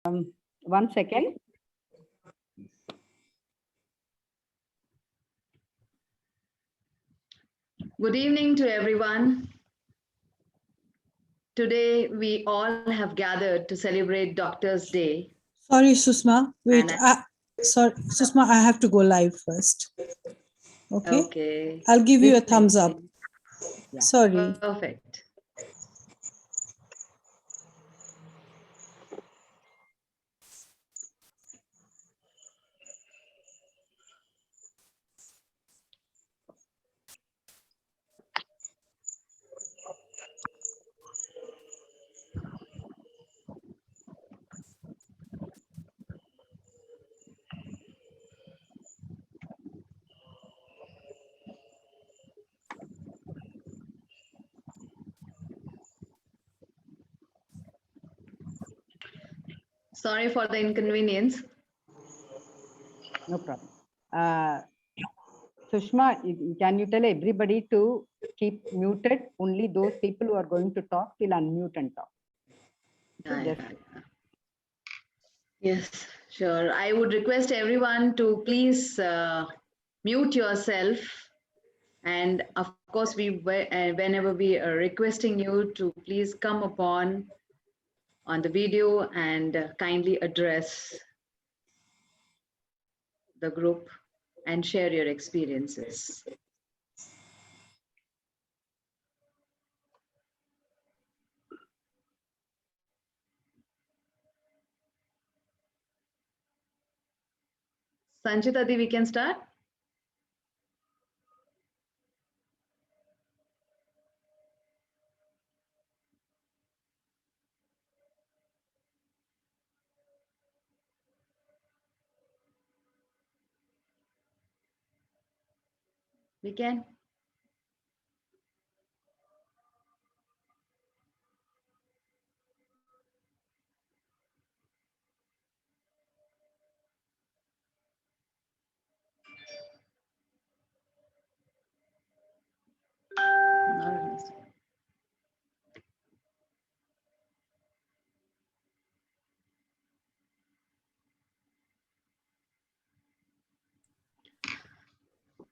One second. Good evening to everyone. Today, we all have gathered to celebrate Doctor's Day. Sorry, Susma. Wait. And Sorry, Susma, I have to go live first. Okay. Okay. I'll give you a thumbs up. Yeah. Sorry. Perfect. Sorry for the inconvenience. No problem. Sushma, can you tell everybody to keep muted? Only those people who are going to talk will unmute and talk. Yes, sure. I would request everyone to please mute yourself. And of course, whenever we are requesting you to please come upon on the video and kindly address the group and share your experiences. Sanchita Di, we can start. We can.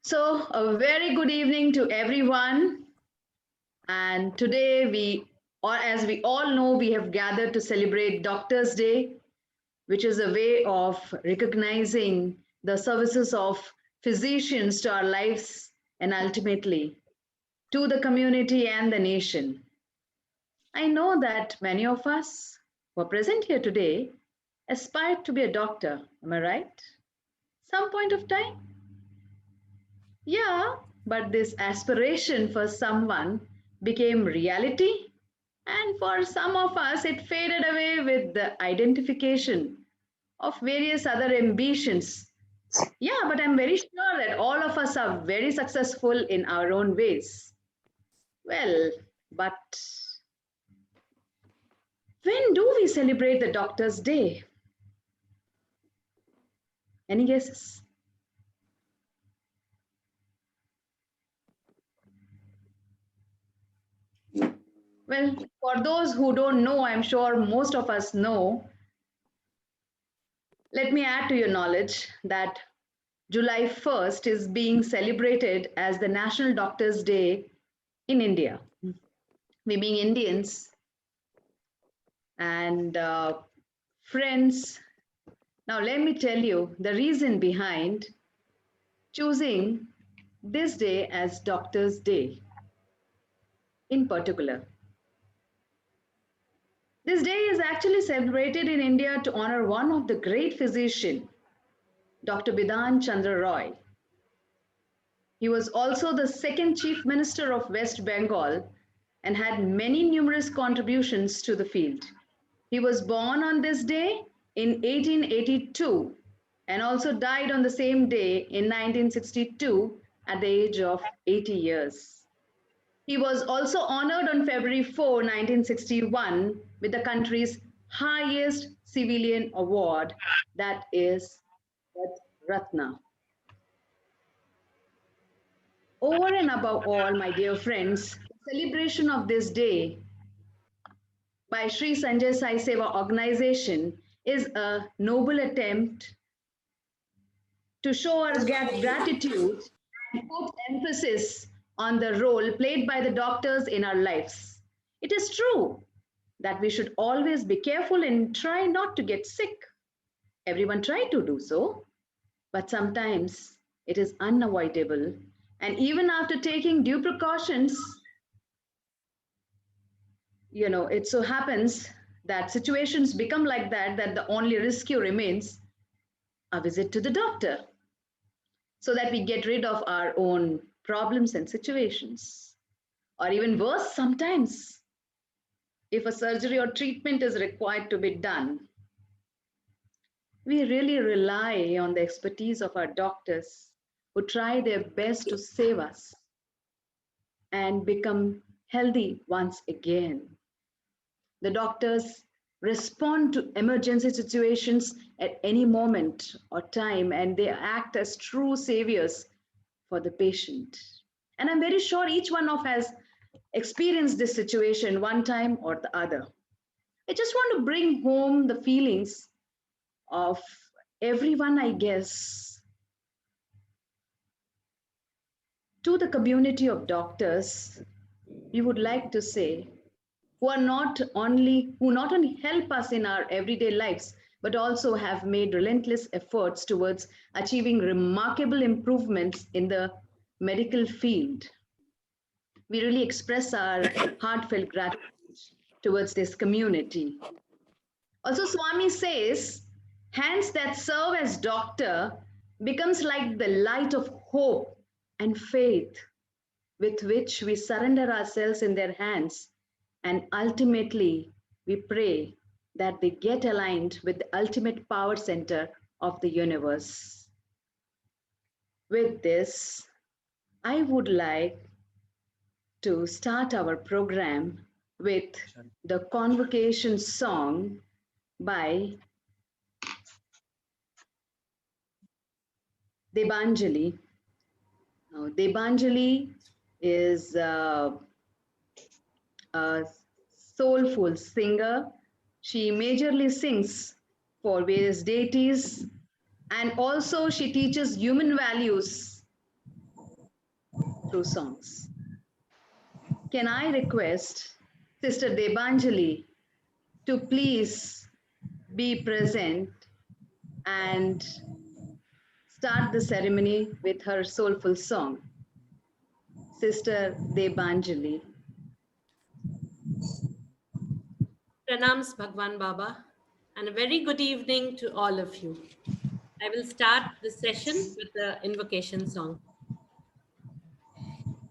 So a very good evening to everyone. And today as we all know, we have gathered to celebrate Doctor's Day, which is a way of recognizing the services of physicians to our lives and ultimately to the community and the nation. I know that many of us who are present here today aspire to be a doctor. Am I right? Some point of time? Yeah, but this aspiration for someone became reality. And for some of us, it faded away with the identification of various other ambitions. Yeah, but I'm very sure that all of us are very successful in our own ways. Well, but when do we celebrate the Doctor's Day? Any guesses? Well, for those who don't know, I'm sure most of us know. Let me add to your knowledge that July 1st is being celebrated as the National Doctors' Day in India. We being Indians and friends, now let me tell you the reason behind choosing this day as Doctors' Day in particular. This day is actually celebrated in India to honor one of the great physicians, Dr. Bidhan Chandra Roy. He was also the second Chief Minister of West Bengal and had many numerous contributions to the field. He was born on this day in 1882 and also died on the same day in 1962 at the age of 80 years. He was also honored on February 4, 1961 with the country's highest civilian award, that is Ratna. Over and above all, my dear friends, the celebration of this day by Sri Sanjay Sai Seva organization is a noble attempt to show our gratitude and put emphasis on the role played by the doctors in our lives. It is true that we should always be careful and try not to get sick. Everyone try to do so, but sometimes it is unavoidable. And even after taking due precautions, it so happens that situations become like that, that the only rescue remains a visit to the doctor so that we get rid of our own problems and situations. Or even worse, sometimes, if a surgery or treatment is required to be done, we really rely on the expertise of our doctors who try their best to save us and become healthy once again. The doctors respond to emergency situations at any moment or time, and they act as true saviors for the patient. And I'm very sure each one of us has experienced this situation one time or the other. I just want to bring home the feelings of everyone, I guess, to the community of doctors. We would like to say who not only help us in our everyday lives, but also have made relentless efforts towards achieving remarkable improvements in the medical field. We really express our heartfelt gratitude towards this community. Also, Swami says, hands that serve as doctor becomes like the light of hope and faith with which we surrender ourselves in their hands, and ultimately we pray that they get aligned with the ultimate power center of the universe. With this, I would like to start our program with the convocation song by Debanjali. Now, Debanjali is a soulful singer. She majorly sings for various deities, and also she teaches human values through songs. Can I request Sister Debanjali to please be present and start the ceremony with her soulful song? Sister Debanjali. Pranams Bhagwan Baba, and a very good evening to all of you. I will start the session with the invocation song.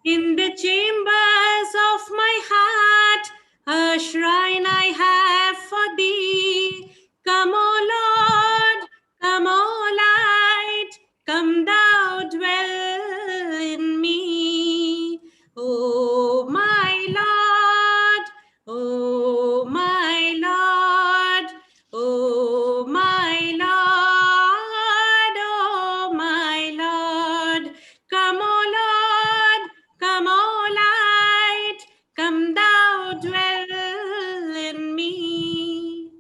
In the chambers of my heart, a shrine I have for thee. Come, O Lord, come, O light, come thou dwell in me. O my Lord, O my Lord, O my Lord, O my Lord, come, O Lord, come, O light, come thou dwell in me.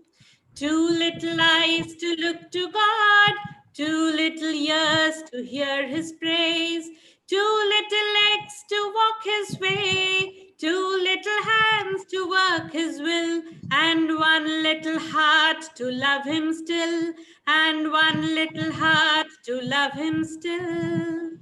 Too little eyes to look to God, too little ears to hear his praise, too little legs to walk his way, too little hands to work his will, and one little heart to love him still, and one little heart to love him still.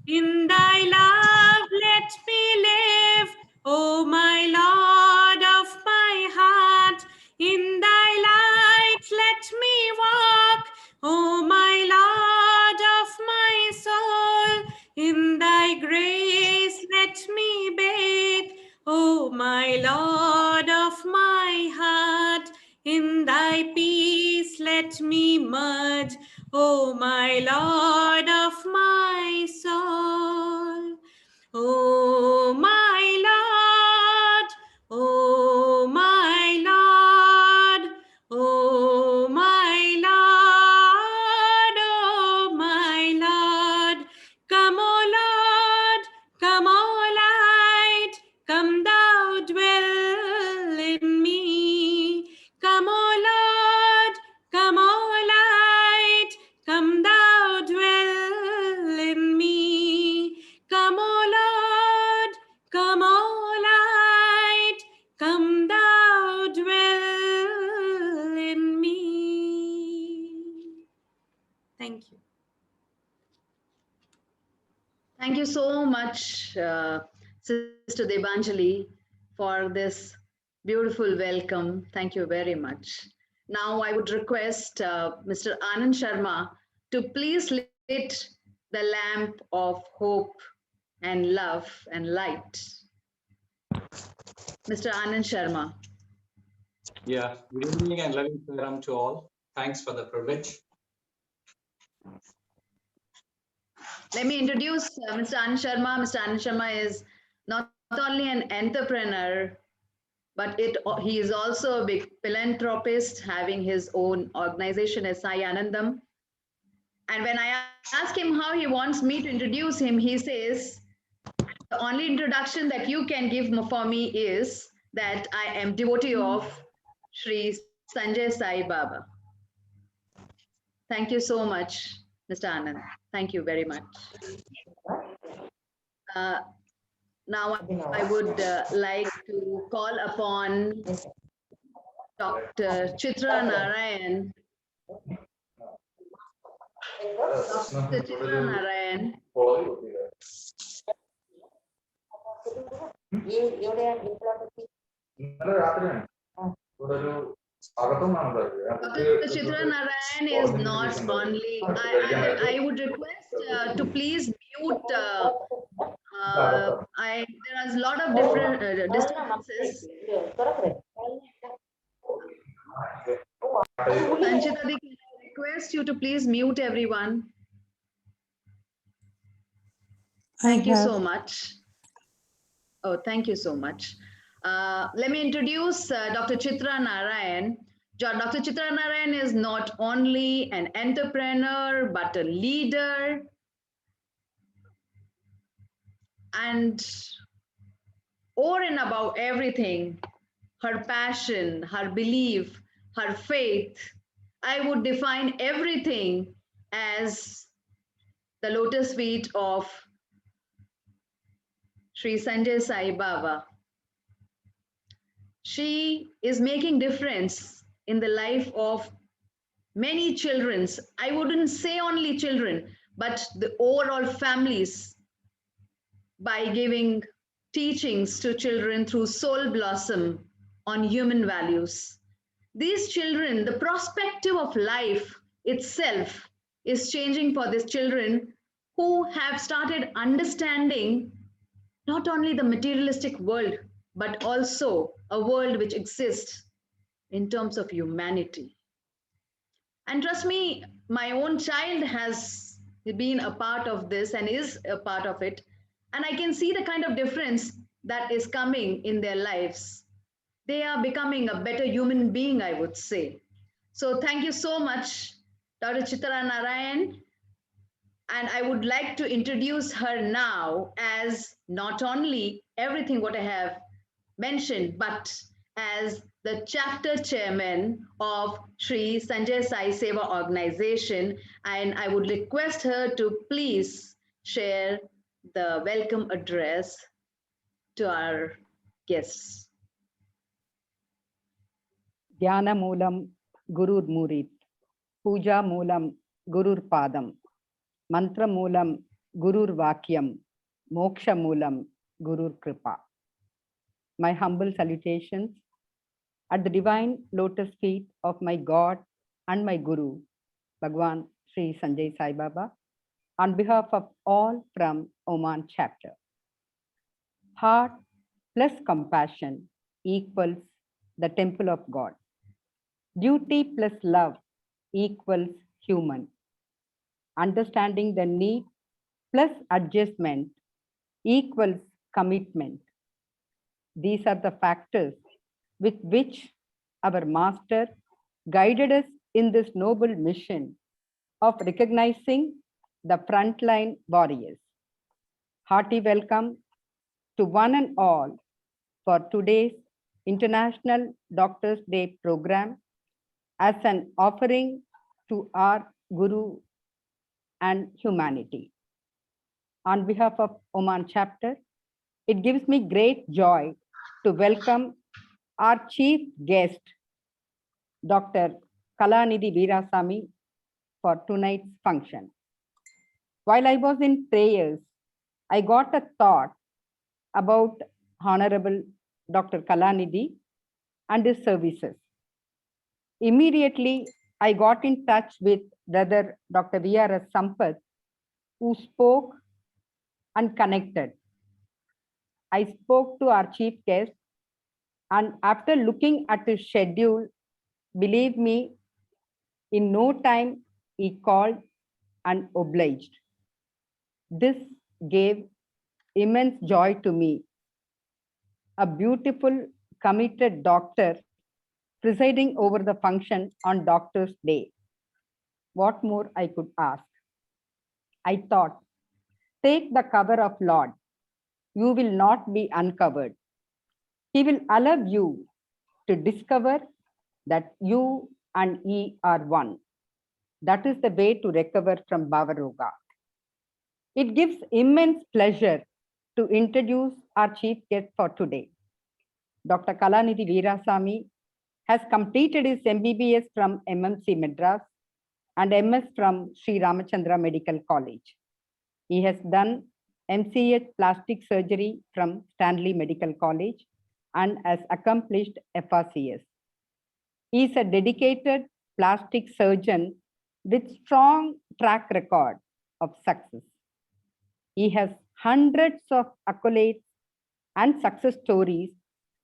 In thy love let me live, O my Lord of my heart. In thy light let me walk, O my Lord of my soul. In thy grace let me bathe, O my Lord of my heart. In thy peace let me merge, O my Lord of my soul. O my Lord, O my Lord, O my Lord, O my Lord. Come, O Lord, come, O light, come thou dwell in me. Come, O Lord, Thank you. Thank you so much, Sister Debanjali, for this beautiful welcome. Thank you very much. Now I would request Mr. Anand Sharma to please lit the lamp of hope and love and light. Mr. Anand Sharma. Yeah, good evening and loving Saram to all. Thanks for the privilege. Let me introduce Mr. Anand Sharma. Mr. Anand Sharma is not only an entrepreneur, but he is also a big philanthropist, having his own organization, SI Anandam. And when I ask him how he wants me to introduce him, he says, the only introduction that you can give for me is that I am devotee of Sri Sanjay Sai Baba. Thank you so much, Mr. Anand. Thank you very much. Now I would like to call upon Dr. Chitra Narayan. Dr. Chitra Narayan. Dr. Chitra Narayan is not only, I would request to please mute, there are a lot of different disturbances. Sanchita, can I request you to please mute everyone? Thank you so much. Oh, thank you so much. Let me introduce Dr. Chitra Narayan. Dr. Chitra Narayan is not only an entrepreneur, but a leader. And over and above everything, her passion, her belief, her faith, I would define everything as the lotus feet of Sri Sanjay Sai Baba. She is making difference in the life of many children. I wouldn't say only children, but the overall families, by giving teachings to children through Soul Blossom on human values. These children, the perspective of life itself is changing for these children who have started understanding not only the materialistic world, but also a world which exists in terms of humanity. And trust me, my own child has been a part of this and is a part of it. And I can see the kind of difference that is coming in their lives. They are becoming a better human being, I would say. So thank you so much, Dr. Chitra Narayan. And I would like to introduce her now as not only everything what I have mentioned, but as the chapter chairman of Sri Sanjay Sai Seva organization. And I would request her to please share the welcome address to our guests. Dhyana Moolam Gurur Murit, Puja Moolam Gurur Padam, Mantra Moolam Gurur Vakyam, Moksha Moolam Gurur Kripa. My humble salutations at the divine lotus feet of my God and my Guru, Bhagwan Sri Sanjay Sai Baba, on behalf of all from Oman chapter. Heart plus compassion equals the temple of God. Duty plus love equals human. Understanding the need plus adjustment equals commitment. These are the factors with which our master guided us in this noble mission of recognizing the frontline warriors. Hearty welcome to one and all for today's International Doctors' Day program as an offering to our Guru and humanity. On behalf of Oman chapter, it gives me great joy to welcome our chief guest, Dr. Kalanidhi Veerasamy, for tonight's function. While I was in prayers, I got a thought about Honorable Dr. Kalanidhi and his services. Immediately, I got in touch with Brother Dr. V.R.S. Sampath, who spoke and connected. I spoke to our chief guest, and after looking at his schedule, believe me, in no time, he called and obliged. This gave immense joy to me. A beautiful, committed doctor presiding over the function on Doctor's Day. What more I could ask? I thought, take the cover of Lord. You will not be uncovered. He will allow you to discover that you and he are one. That is the way to recover from Bhavaroga. It gives immense pleasure to introduce our chief guest for today. Dr. Kalanidhi Veerasamy has completed his MBBS from MMC Madras and MS from Sri Ramachandra Medical College. He has done MCH plastic surgery from Stanley Medical College and has accomplished FRCS. He is a dedicated plastic surgeon with strong track record of success. He has hundreds of accolades and success stories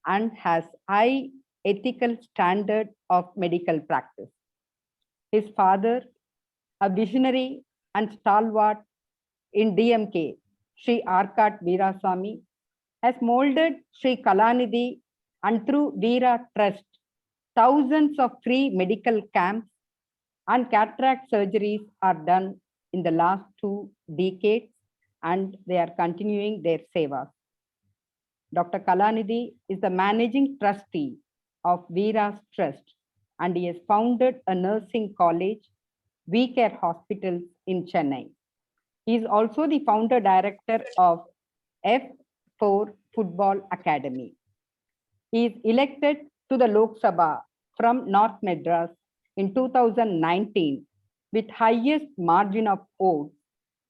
and has high ethical standard of medical practice. His father, a visionary and stalwart in DMK, Sri Arkat Veerasamy, has molded Sri Kalanidhi, and through Veera Trust, thousands of free medical camps and cataract surgeries are done in the last 2 decades, and they are continuing their sevas. Dr. Kalanidhi is the managing trustee of Veera's Trust, and he has founded a nursing college, V-Care Hospitals in Chennai. He is also the founder director of F4 Football Academy. He is elected to the Lok Sabha from North Madras in 2019 with highest margin of votes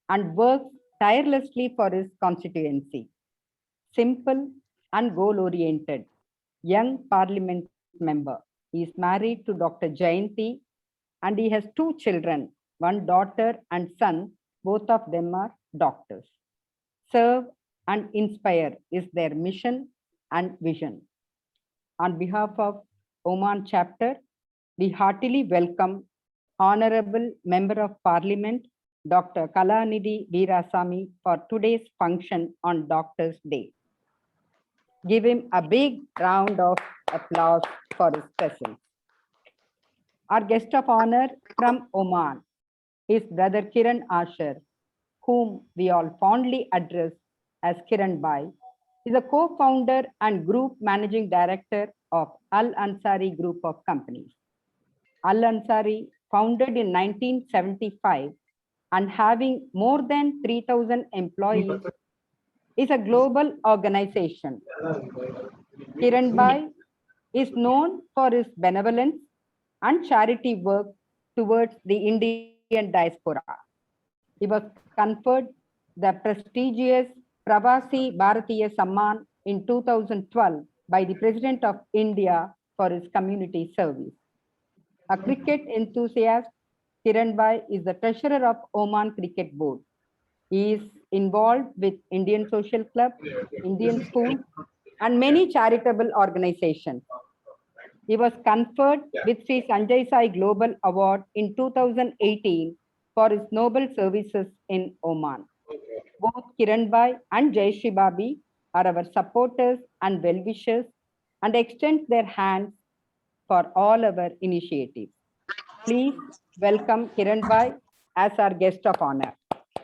and works tirelessly for his constituency. Simple and goal-oriented, young parliament member. He is married to Dr. Jayanti and he has 2 children, one daughter and son. Both of them are doctors. Serve and inspire is their mission and vision. On behalf of Oman chapter, we heartily welcome Honorable Member of Parliament, Dr. Kalanidhi Veerasamy for today's function on Doctor's Day. Give him a big round of applause for his presence. Our guest of honor from Oman is Brother Kiran Asher, whom we all fondly address as Kiran Bhai. He is a co-founder and group managing director of Al Ansari Group of Companies. Al Ansari, founded in 1975 and having more than 3,000 employees, is a global organization. Kiran Bhai is known for his benevolence and charity work towards the Indian diaspora. He was conferred the prestigious Pravasi Bharatiya Samman in 2012 by the President of India for his community service. A cricket enthusiast, Kiran Bhai is the treasurer of Oman Cricket Board. He is involved with Indian Social Club, Indian School, and many charitable organizations. He was conferred with Sri Sanjay Sai Global Award in 2018 for his noble services in Oman. Both Kiran Bhai and Jayashree Babi are our supporters and well-wishers and extend their hands for all our initiatives. Please welcome Kiran Bhai as our guest of honor.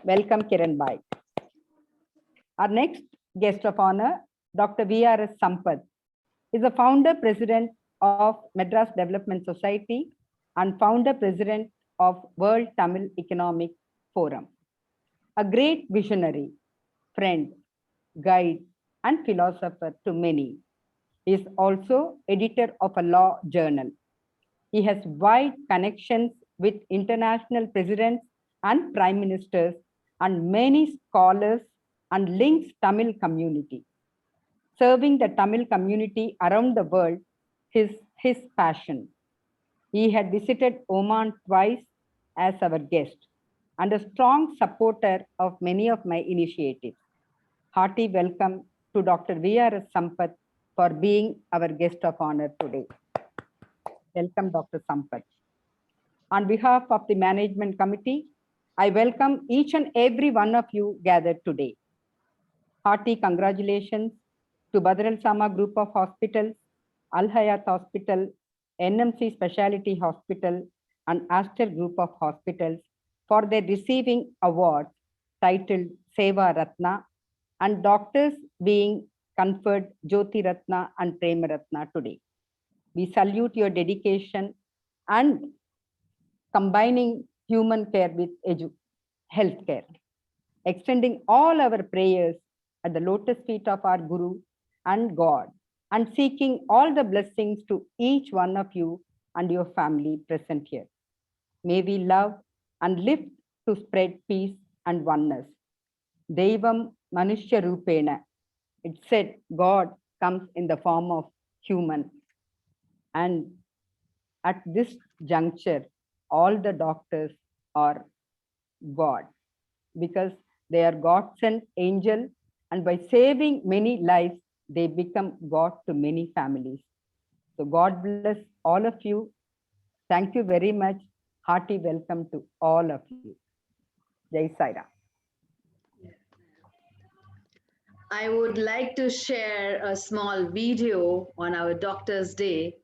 Welcome, Kiran Bhai. Our next guest of honor, Dr. V.R.S. Sampath, is the founder president of Madras Development Society and founder president of World Tamil Economic Forum. A great visionary, friend, guide, and philosopher to many. He is also editor of a law journal. He has wide connections with international presidents and prime ministers and many scholars and links Tamil community. Serving the Tamil community around the world is his passion. He had visited Oman twice as our guest and a strong supporter of many of my initiatives. Hearty welcome to Dr. V.R.S. Sampath for being our guest of honor today. Welcome, Dr. Sampath. On behalf of the management committee, I welcome each and every one of you gathered today. Hearty congratulations to Badral Sama Group of Hospitals, Al Hayat Hospital, NMC Specialty Hospital, and Aster Group of Hospitals for their receiving awards titled Seva Ratna and doctors being conferred Jyoti Ratna and Prema Ratna today. We salute your dedication and combining human care with health care, extending all our prayers at the lotus feet of our Guru and God, and seeking all the blessings to each one of you and your family present here. May we love and live to spread peace and oneness. Devam Manushya Rupena. It said God comes in the form of human. And at this juncture, all the doctors are God because they are God sent angel, and by saving many lives, they become God to many families. So God bless all of you. Thank you very much. Hearty welcome to all of you. Jai Sai Ram. I would like to share a small video on our Doctor's Day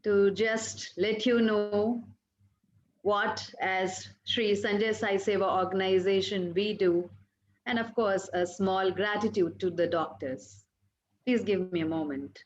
to just let you know what, as Sri Sanjay Sai Seva organization, we do, and of course, a small gratitude to the doctors. Please give me a moment.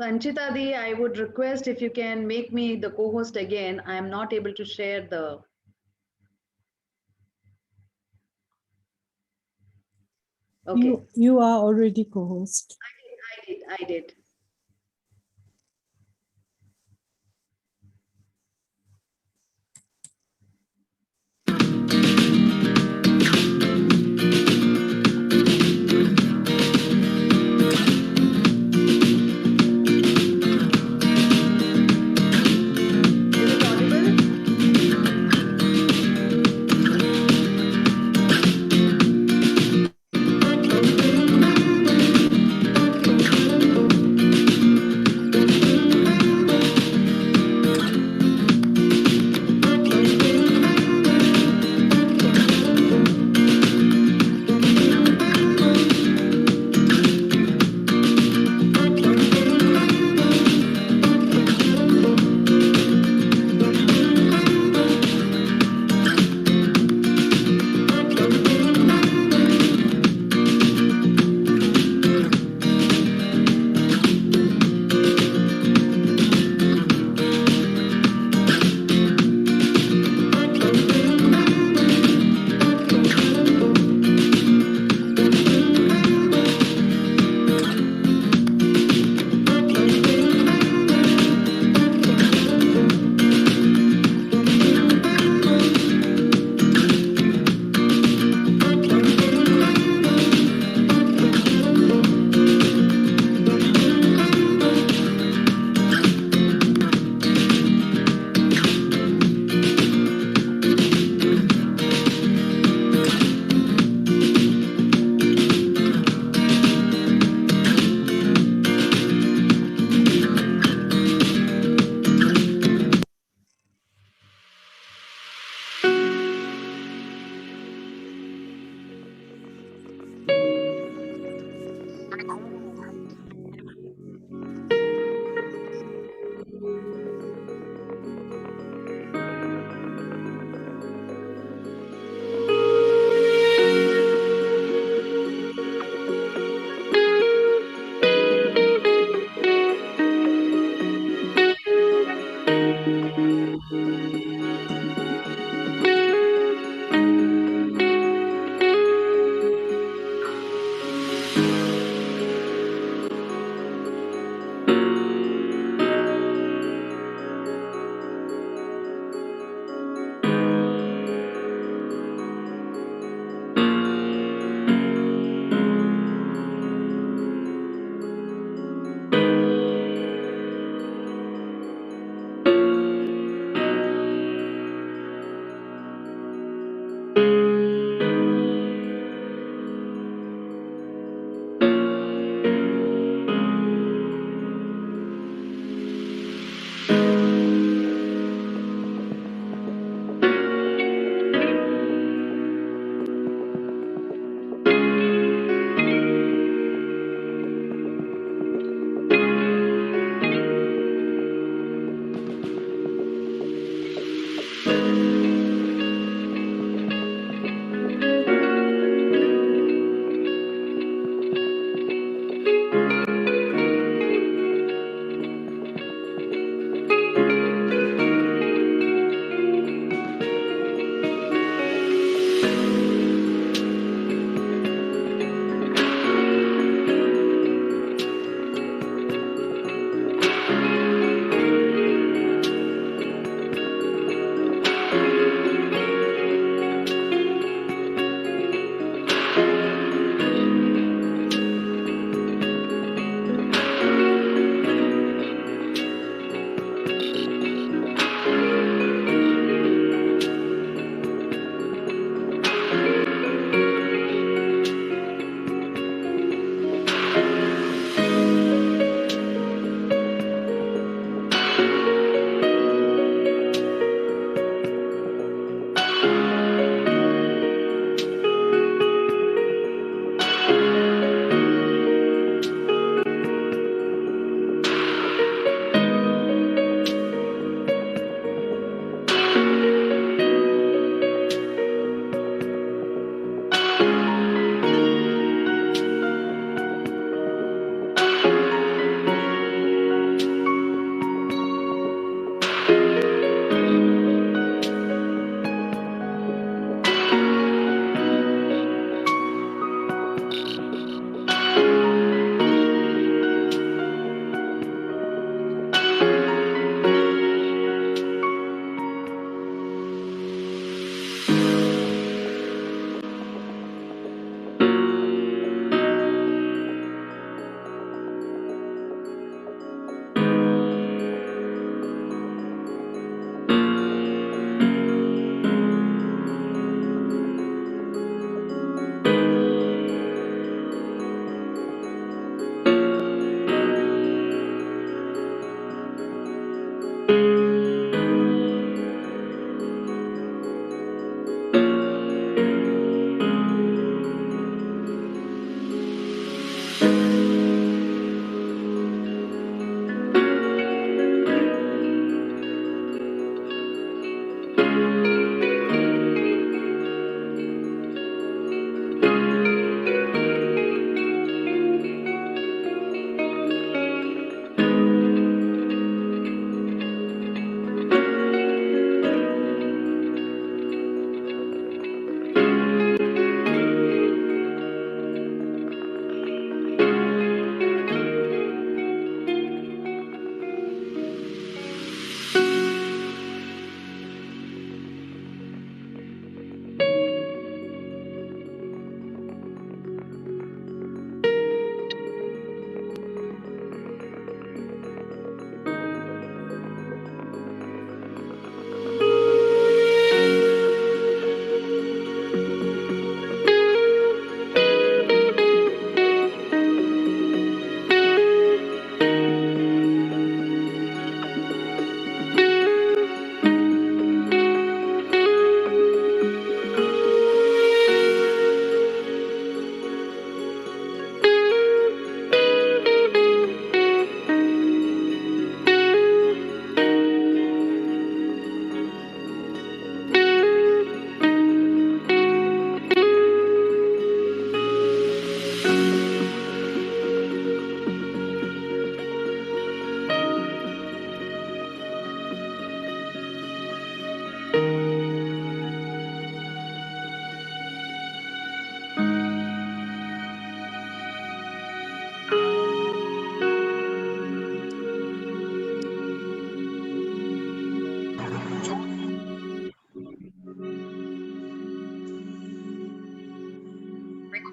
Sanchita Di, I would request if you can make me the co-host again. I am not able to share the. Okay. You are already co-host. I did. Is it audible?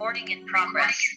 Recording in progress.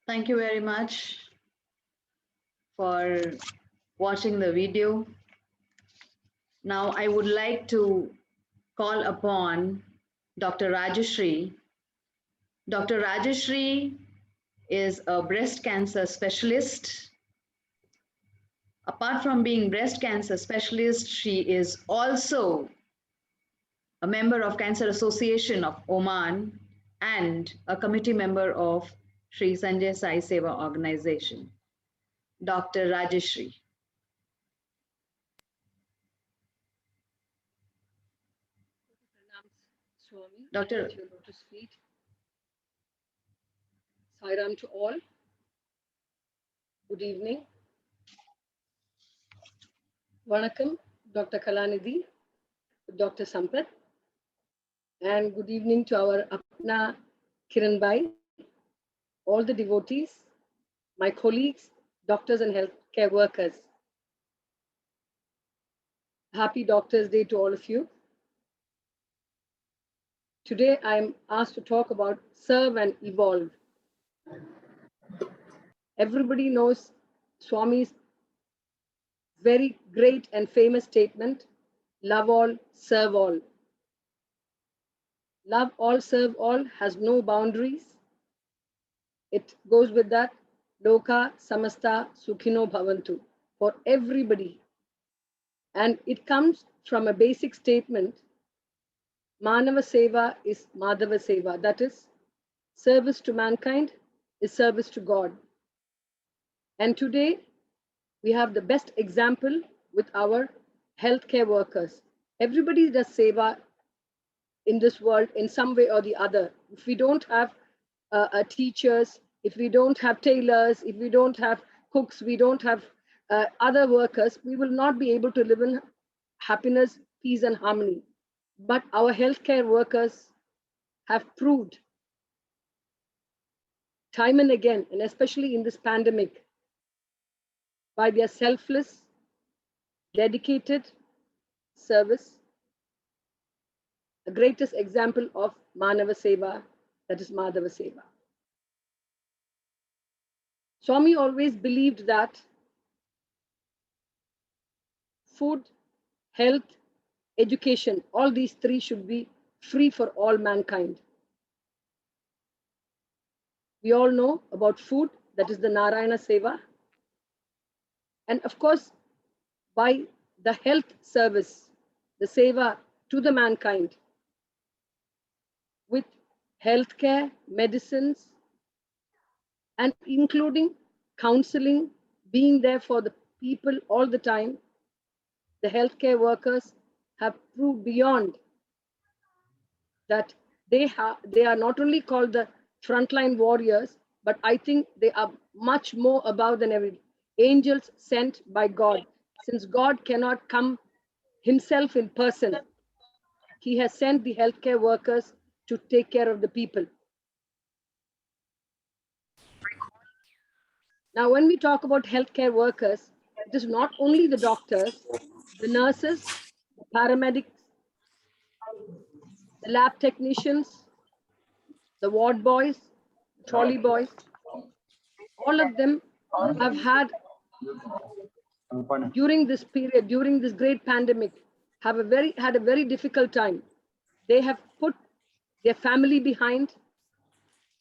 Thank you very much for watching the video. Now I would like to call upon Dr. Rajeshri. Dr. Rajeshri is a breast cancer specialist. Apart from being breast cancer specialist, she is also a member of Cancer Association of Oman and a committee member of Sri Sanjay Sai Seva organization. Dr. Rajeshri. Swami, Dr. at your lotus feet. Sairam to all. Good evening. Vanakkam, Dr. Kalanidhi, Dr. Sampath, and good evening to our Apna Kiranbai, all the devotees, my colleagues, doctors and healthcare workers. Happy Doctors' Day to all of you. Today I am asked to talk about serve and evolve. Everybody knows Swami's very great and famous statement, love all, serve all. Love all, serve all has no boundaries. It goes with that, Loka Samasta Sukhino Bhavantu, for everybody. And it comes from a basic statement, Manava Seva is Madhava Seva. That is, service to mankind is service to God. And today, we have the best example with our healthcare workers. Everybody does seva in this world in some way or the other. If we don't have teachers, if we don't have tailors, if we don't have cooks, we don't have other workers, we will not be able to live in happiness, peace, and harmony. But our healthcare workers have proved time and again, and especially in this pandemic, by their selfless, dedicated service, the greatest example of Manava Seva, that is Madhava Seva. Swami always believed that food, health, education, all these three should be free for all mankind. We all know about food, that is the Narayana Seva. And of course, by the health service, the Seva to the mankind, with healthcare, medicines, and including counseling, being there for the people all the time, the healthcare workers have proved beyond that they are not only called the frontline warriors, but I think they are much more above than every angels sent by God. Since God cannot come himself in person, He has sent the healthcare workers to take care of the people. Now, when we talk about healthcare workers, it is not only the doctors, the nurses, the paramedics, the lab technicians, the ward boys, trolley boys, all of them have had, during this period, during this great pandemic, had a very difficult time. They have put their family behind,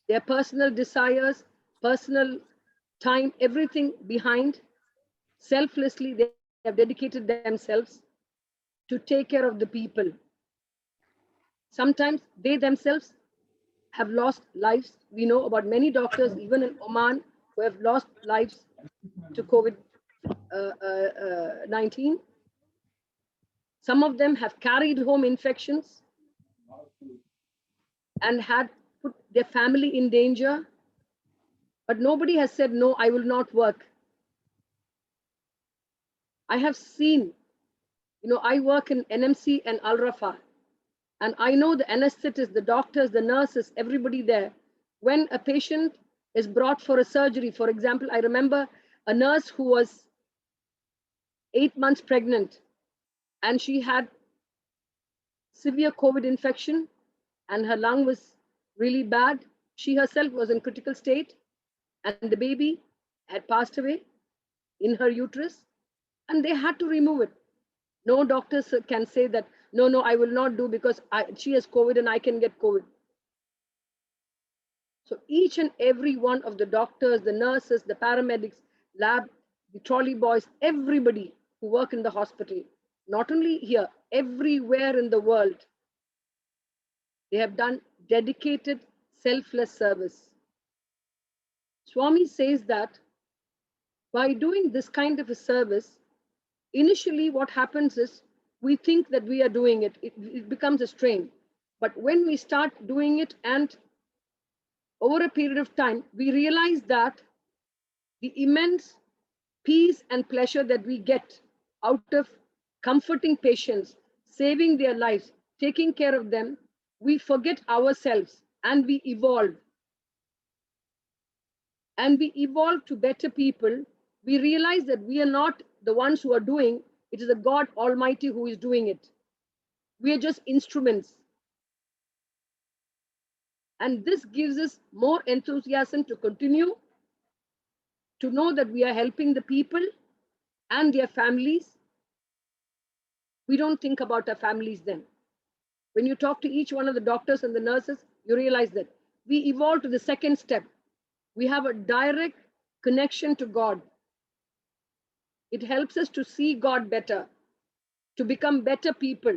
their personal desires, personal time, everything behind. Selflessly, they have dedicated themselves to take care of the people. Sometimes they themselves have lost lives. We know about many doctors, even in Oman, who have lost lives to COVID-19. Some of them have carried home infections and had put their family in danger. But nobody has said, no, I will not work. I have seen, I work in NMC and Al Rafa, and I know the anesthetists, the doctors, the nurses, everybody there. When a patient is brought for a surgery, for example, I remember a nurse who was 8 months pregnant, and she had severe COVID infection, and her lung was really bad. She herself was in critical state, and the baby had passed away in her uterus, and they had to remove it. No doctors can say that, no, I will not do because she has COVID and I can get COVID. So each and every one of the doctors, the nurses, the paramedics, lab, the trolley boys, everybody who work in the hospital, not only here, everywhere in the world, they have done dedicated, selfless service. Swami says that by doing this kind of a service, initially what happens is we think that we are doing it. It becomes a strain. But when we start doing it, and over a period of time, we realize that the immense peace and pleasure that we get out of comforting patients, saving their lives, taking care of them, we forget ourselves and we evolve. And we evolve to better people. We realize that we are not the ones who are doing, it is the God Almighty who is doing it. We are just instruments. And this gives us more enthusiasm to continue, to know that we are helping the people and their families. We don't think about our families then. When you talk to each one of the doctors and the nurses, you realize that we evolve to the second step. We have a direct connection to God. It helps us to see God better, to become better people.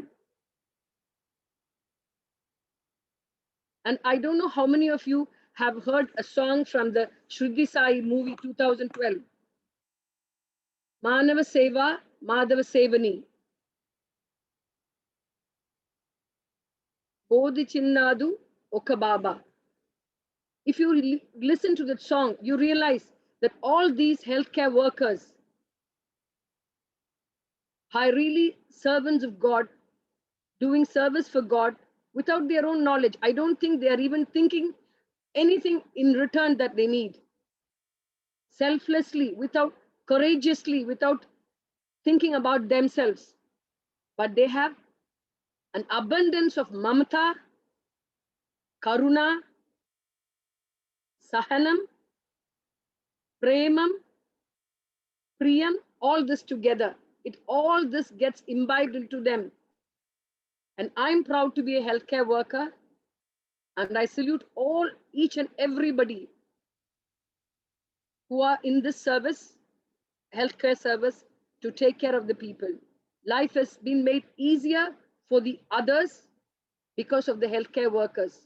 And I don't know how many of you have heard a song from the Shruti Sai movie 2012. Manava Seva, Madhava Sevani. Bodhi Chinnadu Oka Baba. If you listen to that song, you realize that all these healthcare workers are really servants of God, doing service for God without their own knowledge. I don't think they are even thinking anything in return that they need. Selflessly, courageously, without thinking about themselves. But they have an abundance of mamata, karuna, sahanam, premam, priyam, all this together. All this gets imbibed into them. And I'm proud to be a healthcare worker. And I salute each and everybody who are in this service, healthcare service, to take care of the people. Life has been made easier for the others because of the healthcare workers.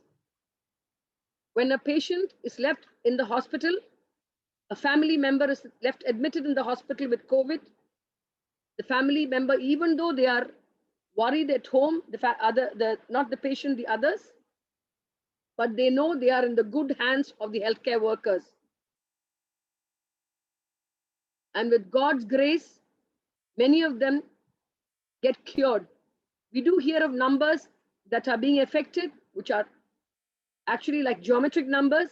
When a patient is left in the hospital, a family member is left admitted in the hospital with COVID, the family member, even though they are worried at home, not the patient, the others, but they know they are in the good hands of the healthcare workers. And with God's grace, many of them get cured. We do hear of numbers that are being affected, which are actually like geometric numbers.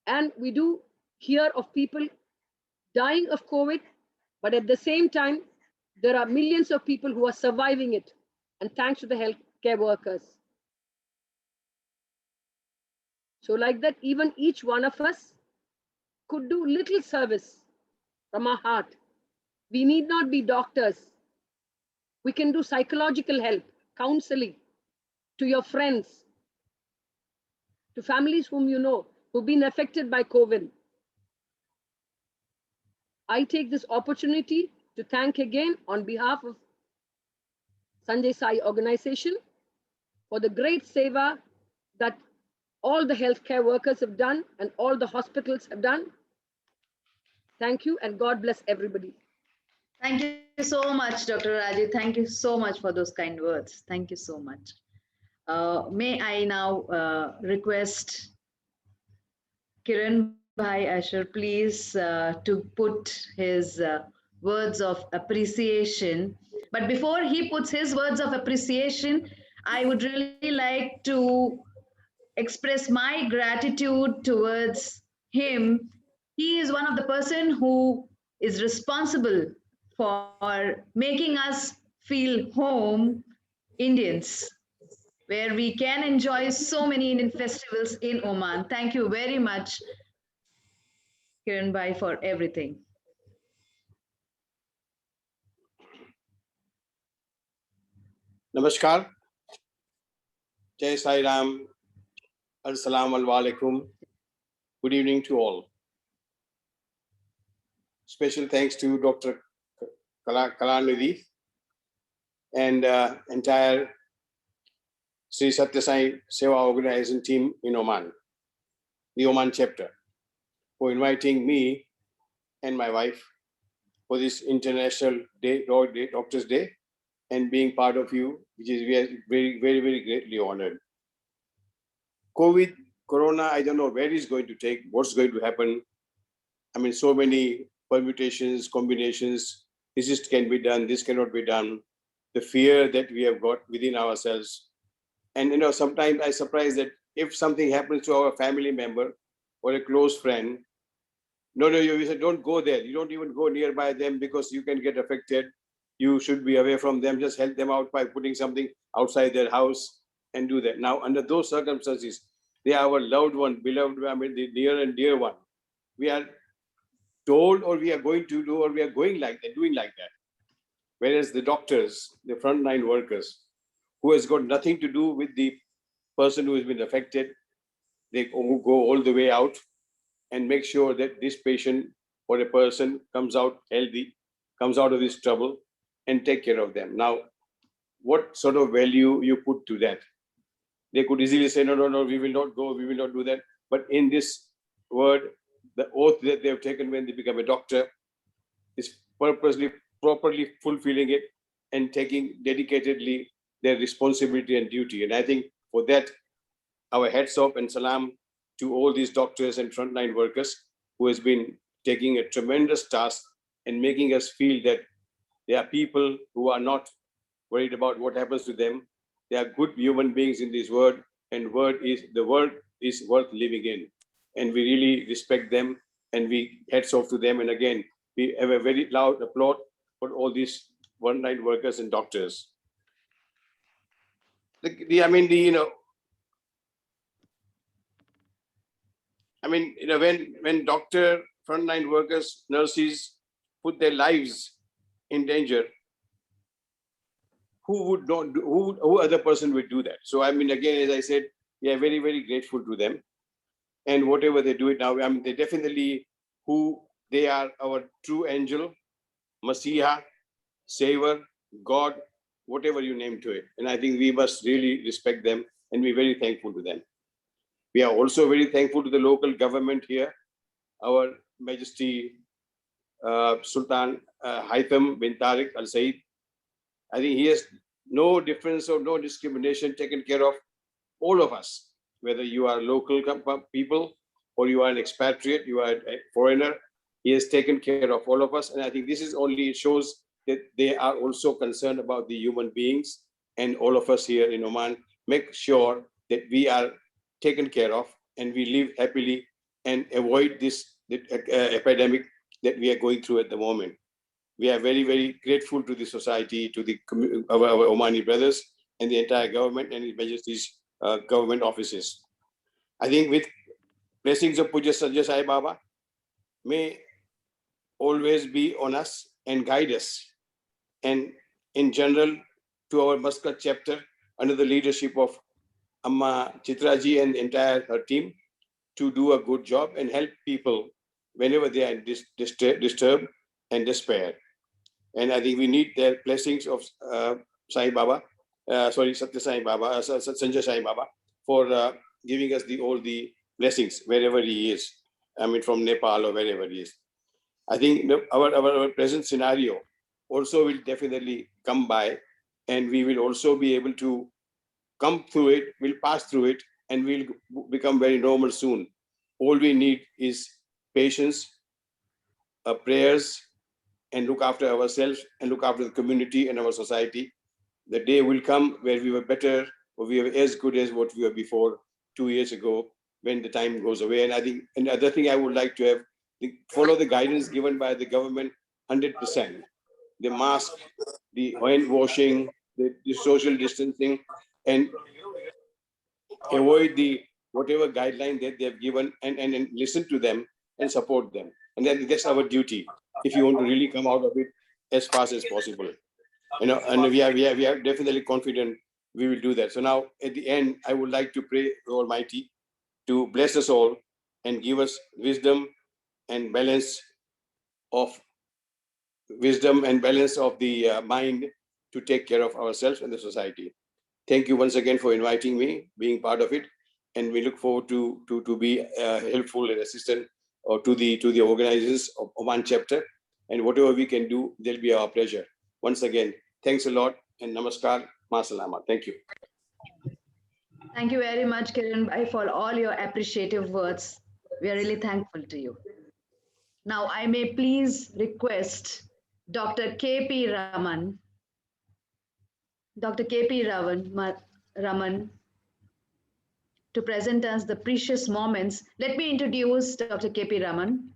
And we do hear of people dying of COVID, but at the same time, there are millions of people who are surviving it. And thanks to the healthcare workers. So like that, even each one of us could do little service from our heart. We need not be doctors. We can do psychological help, counseling to your friends, to families whom you know, who've been affected by COVID. I take this opportunity to thank again on behalf of Sanjay Sai organization for the great seva that all the healthcare workers have done and all the hospitals have done. Thank you and God bless everybody. Thank you so much, Dr. Raji. Thank you so much for those kind words. Thank you so much. May I now request Kiran Bhai Asher, please, to put his words of appreciation. But before he puts his words of appreciation, I would really like to express my gratitude towards him. He is one of the person who is responsible for making us feel home Indians, where we can enjoy so many Indian festivals in Oman. Thank you very much, Kiran Bhai, for everything. Namaskar. Jai Sai Ram. Assalamu alaikum. Good evening to all. Special thanks to Dr. Kalanidhi and entire Sri Satya Sai Seva organizing team in Oman, the Oman chapter, for inviting me and my wife for this International Day, Doctors Day, and being part of you, which is we are very, very, very greatly honored. COVID, Corona, I don't know where it's going to take, what's going to happen. I mean, so many permutations, combinations, this can be done, this cannot be done. The fear that we have got within ourselves. And, sometimes I'm surprised that if something happens to our family member or a close friend, you said, don't go there. You don't even go nearby them because you can get affected. You should be away from them. Just help them out by putting something outside their house and do that. Now, under those circumstances, they are our loved one, beloved, I mean, the near and dear one. We are told, or we are going to do, or we are going like that, doing like that. Whereas the doctors, the frontline workers, who has got nothing to do with the person who has been affected, they go all the way out and make sure that this patient or a person comes out healthy, comes out of this trouble, and take care of them. Now, what sort of value you put to that? They could easily say, no, we will not go, we will not do that. But in this word, the oath that they have taken when they become a doctor is properly fulfilling it and taking dedicatedly their responsibility and duty. And I think for that, our hats off and salam to all these doctors and frontline workers who has been taking a tremendous task and making us feel that there are people who are not worried about what happens to them. They are good human beings in this world, and the world is worth living in. And we really respect them, and we hats off to them. And again, we have a very loud applaud for all these frontline workers and doctors. When doctor, frontline workers, nurses put their lives in danger, who other person would do that? So again, as I said, we are very, very grateful to them, and whatever they do it now, they definitely they are our true angel, Messiah, Savior, God, whatever you name to it. And I think we must really respect them and be very thankful to them. We are also very thankful to the local government here, our Majesty Sultan Haitham bin Tariq Al Said. I think he has no difference or no discrimination taken care of all of us, whether you are local people or you are an expatriate, you are a foreigner. He has taken care of all of us. And I think this is only shows that they are also concerned about the human beings and all of us here in Oman. make sure that we are taken care of and we live happily and avoid this epidemic that we are going through at the moment. We are very, very grateful to the society, to the our Omani brothers and the entire government and His Majesty's government offices. I think with blessings of Puja Sajja Sai Baba may always be on us and guide us. And in general, to our Muscat chapter, under the leadership of Amma Chitraji and the entire her team, to do a good job and help people whenever they are disturbed and despair. And I think we need their blessings of Sai Baba, Satya Sai Baba, Sanjay Sai Baba, for giving us all the blessings wherever he is. I mean, from Nepal or wherever he is. I think our present scenario also will definitely come by, and we will also be able to come through it, we'll pass through it, and we'll become very normal soon. All we need is patience, prayers, and look after ourselves and look after the community and our society. The day will come where we were better, or we were as good as what we were before 2 years ago when the time goes away. And I think another thing I would like to have, follow the guidance given by the government 100%. The mask, the hand washing, the social distancing, and avoid the whatever guideline that they have given and listen to them and support them. And then that's our duty if you want to really come out of it as fast as possible. And we are definitely confident we will do that. So now at the end, I would like to pray the Almighty to bless us all and give us wisdom and balance of the mind to take care of ourselves and the society. Thank you once again for inviting me, being part of it, and we look forward to be helpful and assistant or to the organizers of Oman chapter, and whatever we can do, they'll be our pleasure. Once again, thanks a lot and namaskar, ma salama. Thank you. Thank you very much, Kiran Bhai, for all your appreciative words. We are really thankful to you. Now, I may please request Dr. K.P. Raman, Raman, to present us the precious moments. Let me introduce Dr. K.P. Raman.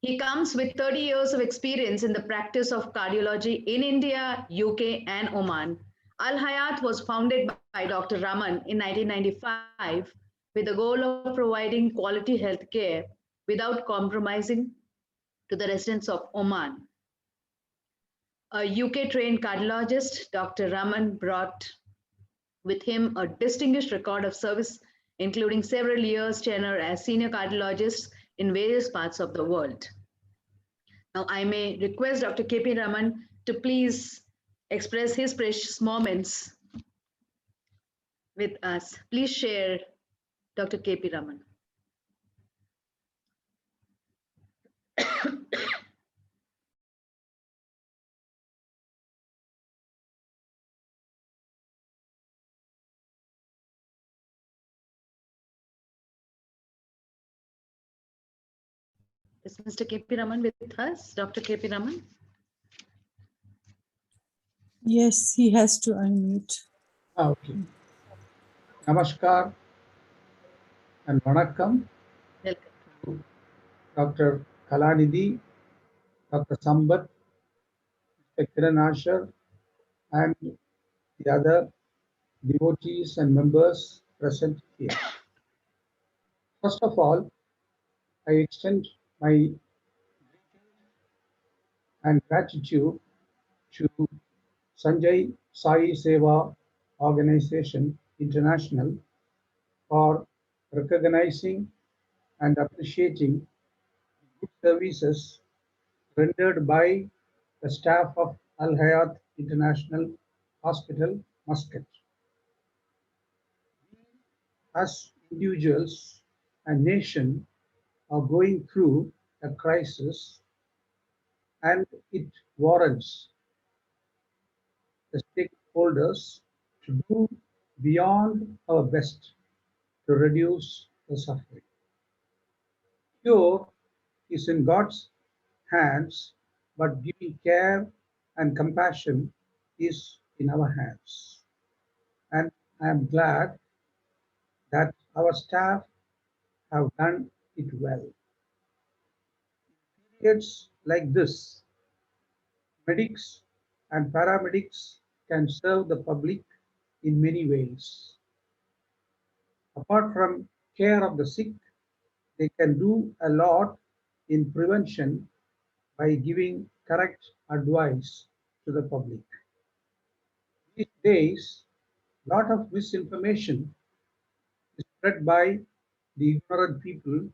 He comes with 30 years of experience in the practice of cardiology in India, UK, and Oman. Al Hayat was founded by Dr. Raman in 1995 with the goal of providing quality health care without compromising to the residents of Oman. A UK-trained cardiologist, Dr. Raman brought with him a distinguished record of service, including several years tenure as senior cardiologist in various parts of the world. Now, I may request Dr. K.P. Raman to please express his precious moments with us. Please share, Dr. K.P. Raman. Is Mr. K.P. Raman with us? Dr. K.P. Raman? Yes, he has to unmute. Okay. Namaskar and Vanakkam. Welcome. Dr. Kalanidhi, Dr. Sambat, Mr. Kiran Ashar, and the other devotees and members present here. First of all, I extend my and gratitude to Sanjay Sai Seva Organization International for recognizing and appreciating good services rendered by the staff of Al Hayat International Hospital, Muscat. As individuals and nation are going through a crisis, and it warrants the stakeholders to do beyond our best to reduce the suffering. Cure is in God's hands, but giving care and compassion is in our hands. And I am glad that our staff have done it well. Periods like this, medics and paramedics can serve the public in many ways. Apart from care of the sick, they can do a lot in prevention by giving correct advice to the public. These days, a lot of misinformation is spread by the ignorant people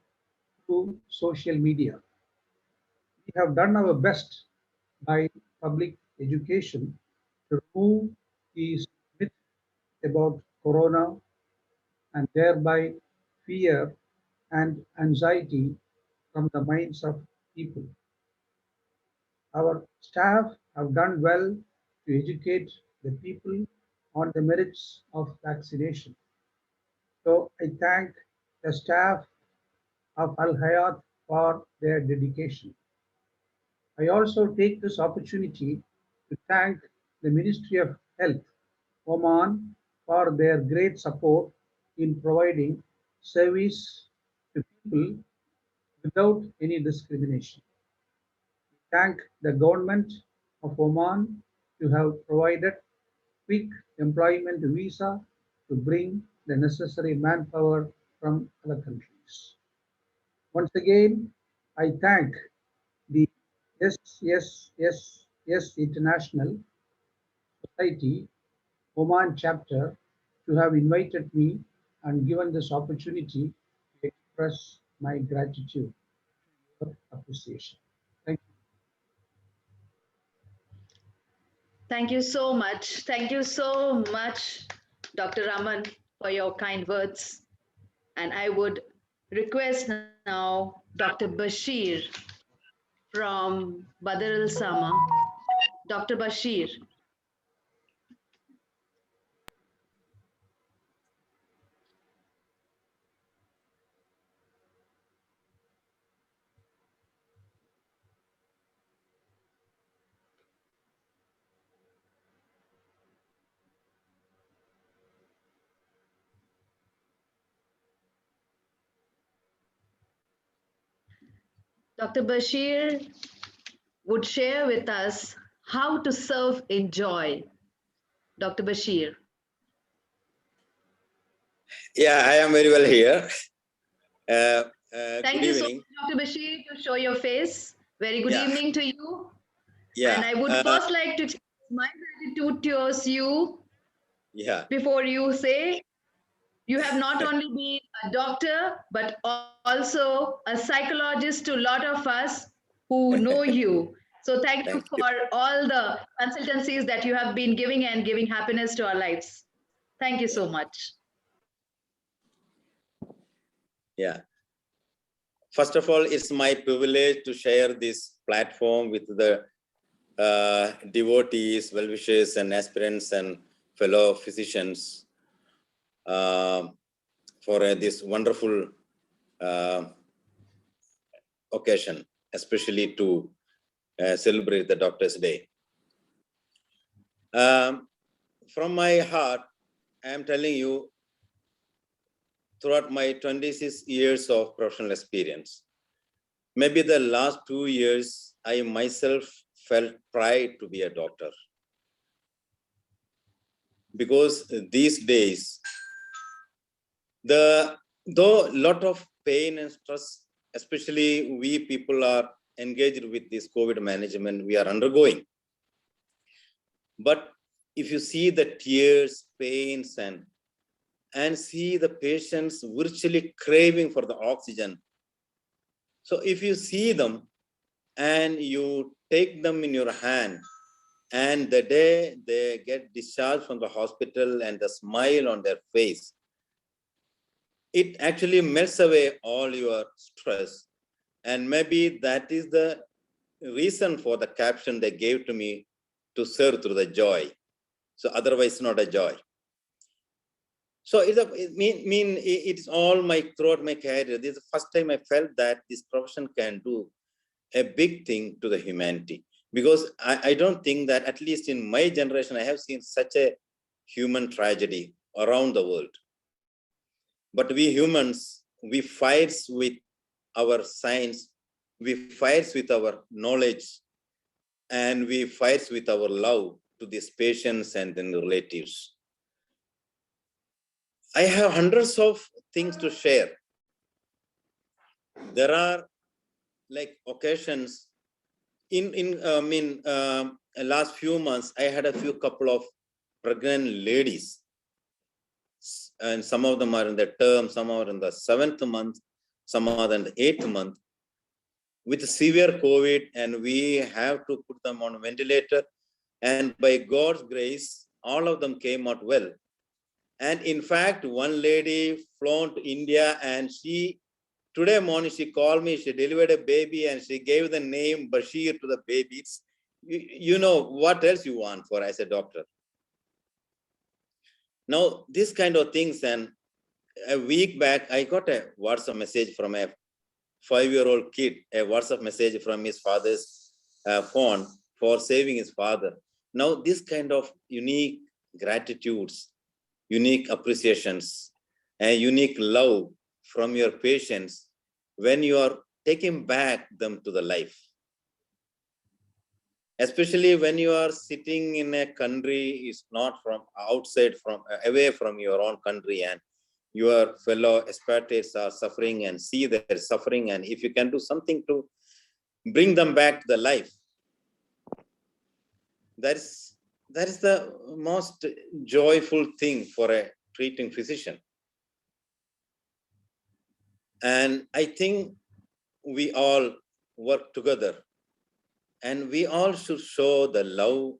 through social media. We have done our best by public education to remove these myths about corona and thereby fear and anxiety from the minds of people. Our staff have done well to educate the people on the merits of vaccination. So I thank the staff of Al Hayat for their dedication. I also take this opportunity to thank the Ministry of Health, Oman, for their great support in providing service to people without any discrimination. Thank the government of Oman to have provided quick employment visa to bring the necessary manpower from other countries. Once again, I thank the SSSS International Society Oman chapter to have invited me and given this opportunity to express my gratitude for appreciation. Thank you. Thank you so much. Thank you so much, Dr. Raman, for your kind words. And I would request now Dr. Bashir from Badr al Sama. Dr. Bashir. Dr. Bashir would share with us how to serve in joy. Dr. Bashir. Yeah, I am very well here. Thank Good you so evening. much, Dr. Bashir, to show your face. Very good Yeah. evening to you. Yeah. And I would first like to express my gratitude towards you Yeah. before you say you have not only been a doctor, but also a psychologist to a lot of us who know you. So thank you for all the consultancies that you have been giving and giving happiness to our lives. Thank you so much. Yeah. First of all, it's my privilege to share this platform with the devotees, well-wishers, and aspirants and fellow physicians for this wonderful occasion, especially to celebrate the Doctor's Day. From my heart, I am telling you, throughout my 26 years of professional experience, maybe the last 2 years, I myself felt pride to be a doctor. Because these days, though a lot of pain and stress, especially we people are engaged with this COVID management, we are undergoing. But if you see the tears, pains, and see the patients virtually craving for the oxygen. So if you see them and you take them in your hand, and the day they get discharged from the hospital and the smile on their face, it actually melts away all your stress. And maybe that is the reason for the caption they gave to me, to serve through the joy. So otherwise not a joy. So it's all throughout my career. This is the first time I felt that this profession can do a big thing to the humanity. Because I don't think that, at least in my generation, I have seen such a human tragedy around the world. But we humans, we fight with our science, we fight with our knowledge, and we fight with our love to these patients and then relatives. I have hundreds of things to share. There are like occasions in last few months, I had a few couple of pregnant ladies, and some of them are in the term, some are in the 7th month, some are in the 8th month with severe COVID, and we have to put them on a ventilator. And by God's grace, all of them came out well. And in fact, one lady flown to India, and today morning she called me, she delivered a baby and she gave the name Bashir to the baby. You know, what else you want for as a doctor? Now, this kind of things, and a week back, I got a WhatsApp message from a 5-year-old kid, a WhatsApp message from his father's phone for saving his father. Now, this kind of unique gratitudes, unique appreciations, and unique love from your patients when you are taking back them to the life. Especially when you are sitting in a country, is not from outside, from away from your own country, and your fellow expatriates are suffering, and see their suffering, and if you can do something to bring them back to the life, that is the most joyful thing for a treating physician. And I think we all work together, and we all should show the love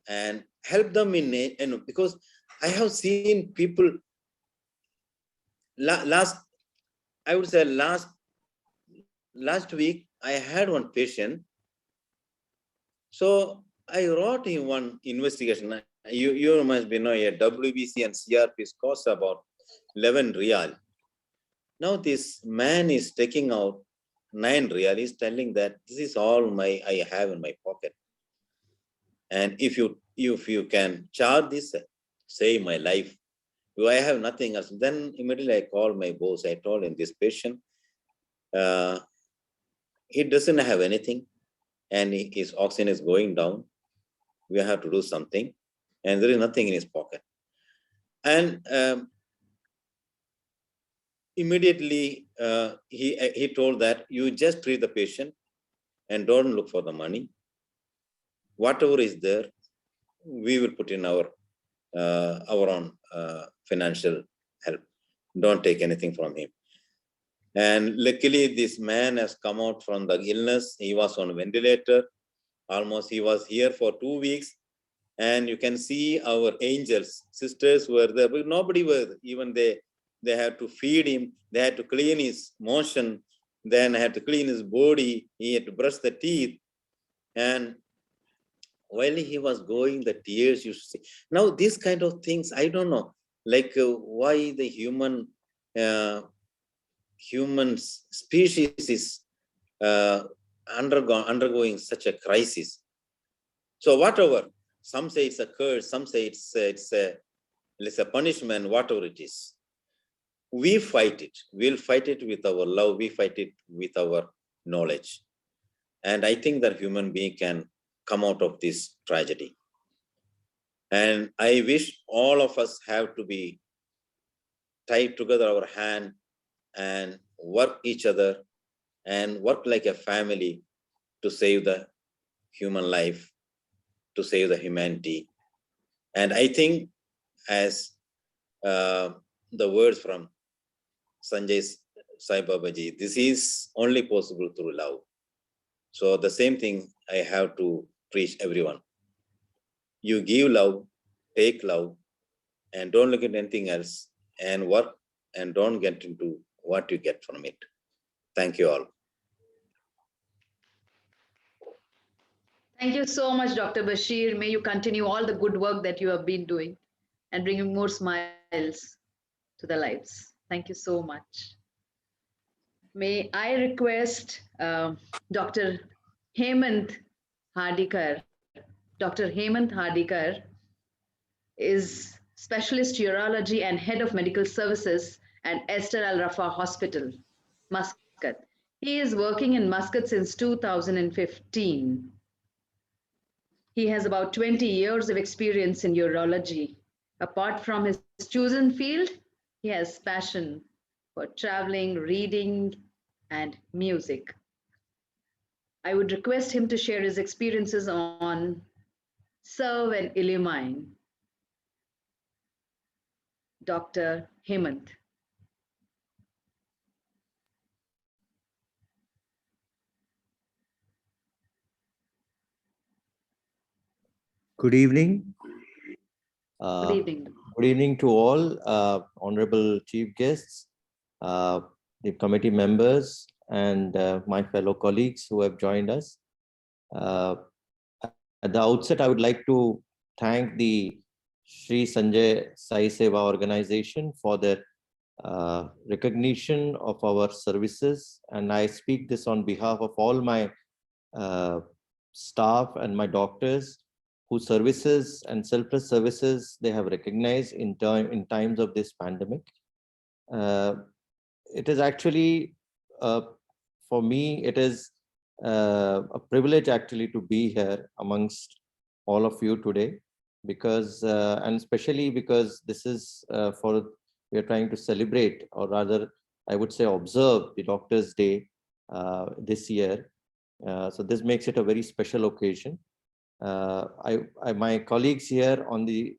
and help them in it, because I have seen people last week, I had one patient. So I wrote him one investigation. You must be knowing a WBC and CRPs cost about 11 real. Now this man is taking out 9 real. He's telling that this is all I have in my pocket. And if you can charge this, save my life. I have nothing else. Then immediately I called my boss. I told him, this patient, he doesn't have anything, and his oxygen is going down. We have to do something, and there is nothing in his pocket. And immediately he told that you just treat the patient and don't look for the money. Whatever is there, we will put in our own financial help. Don't take anything from him. And luckily, this man has come out from the illness. He was on a ventilator. Almost he was here for 2 weeks. And you can see our angels, sisters were there, but nobody was. Even they had to feed him. They had to clean his motion. Then had to clean his body. He had to brush the teeth. And while he was going, the tears you see. Now, these kind of things, I don't know, like why the human species is undergoing such a crisis. So whatever, some say it's a curse, some say it's a punishment, whatever it is. We fight it. We'll fight it with our love. We fight it with our knowledge. And I think that human being can come out of this tragedy. And I wish all of us have to be tied together our hand and work each other and work like a family to save the human life, to save the humanity. And I think, as the words from Sanjay Sai Babaji, this is only possible through love. So the same thing I have to preach everyone. You give love, take love, and don't look at anything else, and work, and don't get into what you get from it. Thank you all. Thank you so much, Dr. Bashir. May you continue all the good work that you have been doing and bringing more smiles to the lives. Thank you so much. May I request Dr. Hemant Hardikar. Dr. Hemant Hardikar is Specialist Urology and Head of Medical Services at Esther Al Rafa Hospital, Muscat. He is working in Muscat since 2015. He has about 20 years of experience in urology. Apart from his chosen field, he has passion for traveling, reading, and music. I would request him to share his experiences on Serve and Illumine. Dr. Hemant. Good evening. Good evening. Good evening to all honorable chief guests, the committee members, and my fellow colleagues who have joined us. At the outset, I would like to thank the Sri Sanjay Sai Seva organization for their recognition of our services. And I speak this on behalf of all my staff and my doctors whose services and selfless services they have recognized in times of this pandemic. It is actually, for me, it is a privilege actually to be here amongst all of you today, because, and especially because this is we are trying to celebrate, or rather, I would say observe the Doctors' Day this year. So this makes it a very special occasion. My colleagues here on the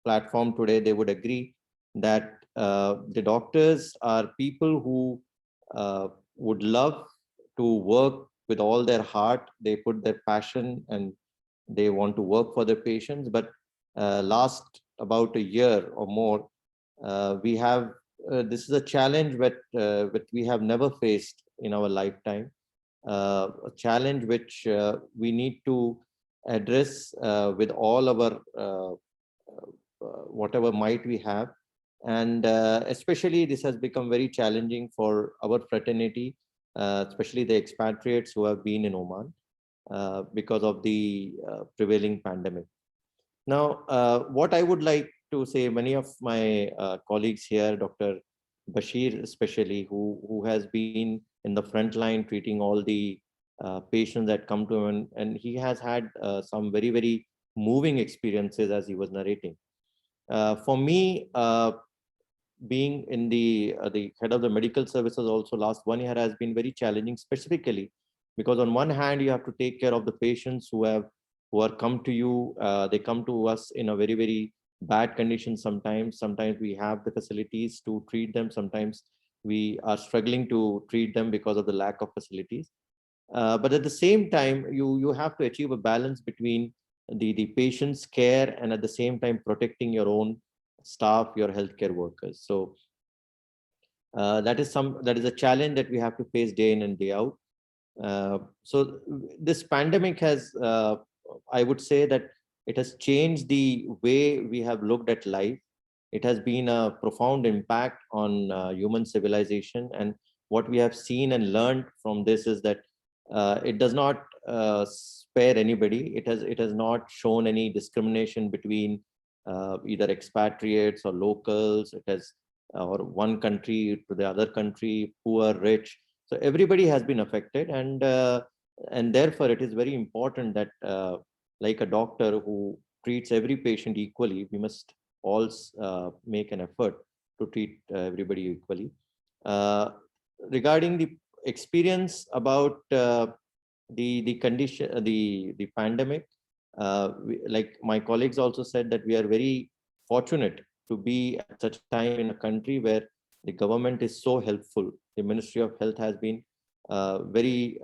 platform today, they would agree that the doctors are people who would love to work with all their heart. They put their passion and they want to work for their patients. But last about a year or more, we have this is a challenge that we have never faced in our lifetime. A challenge which we need to address with all our whatever might we have, and especially this has become very challenging for our fraternity, especially the expatriates who have been in Oman because of the prevailing pandemic. Now, what I would like to say, many of my colleagues here, Dr. Bashir especially, who has been in the front line treating all the patients that come to him, and he has had some very, very moving experiences as he was narrating. For me, being in the head of the medical services also last 1 year has been very challenging, specifically because on one hand you have to take care of the patients who are come to you. They come to us in a very, very bad condition. Sometimes we have the facilities to treat them. Sometimes we are struggling to treat them because of the lack of facilities. But at the same time, you have to achieve a balance between the patient's care and at the same time protecting your own staff, your healthcare workers. So that is a challenge that we have to face day in and day out. So this pandemic has, I would say that it has changed the way we have looked at life. It has been a profound impact on human civilization. And what we have seen and learned from this is that it does not spare anybody. It has not shown any discrimination between either expatriates or locals. It has, or one country to the other country, poor, rich. So everybody has been affected, and therefore it is very important that like a doctor who treats every patient equally, we must all make an effort to treat everybody equally. Regarding the experience about the condition, the pandemic, like my colleagues also said, that we are very fortunate to be at such time in a country where the government is so helpful. The Ministry of Health has been very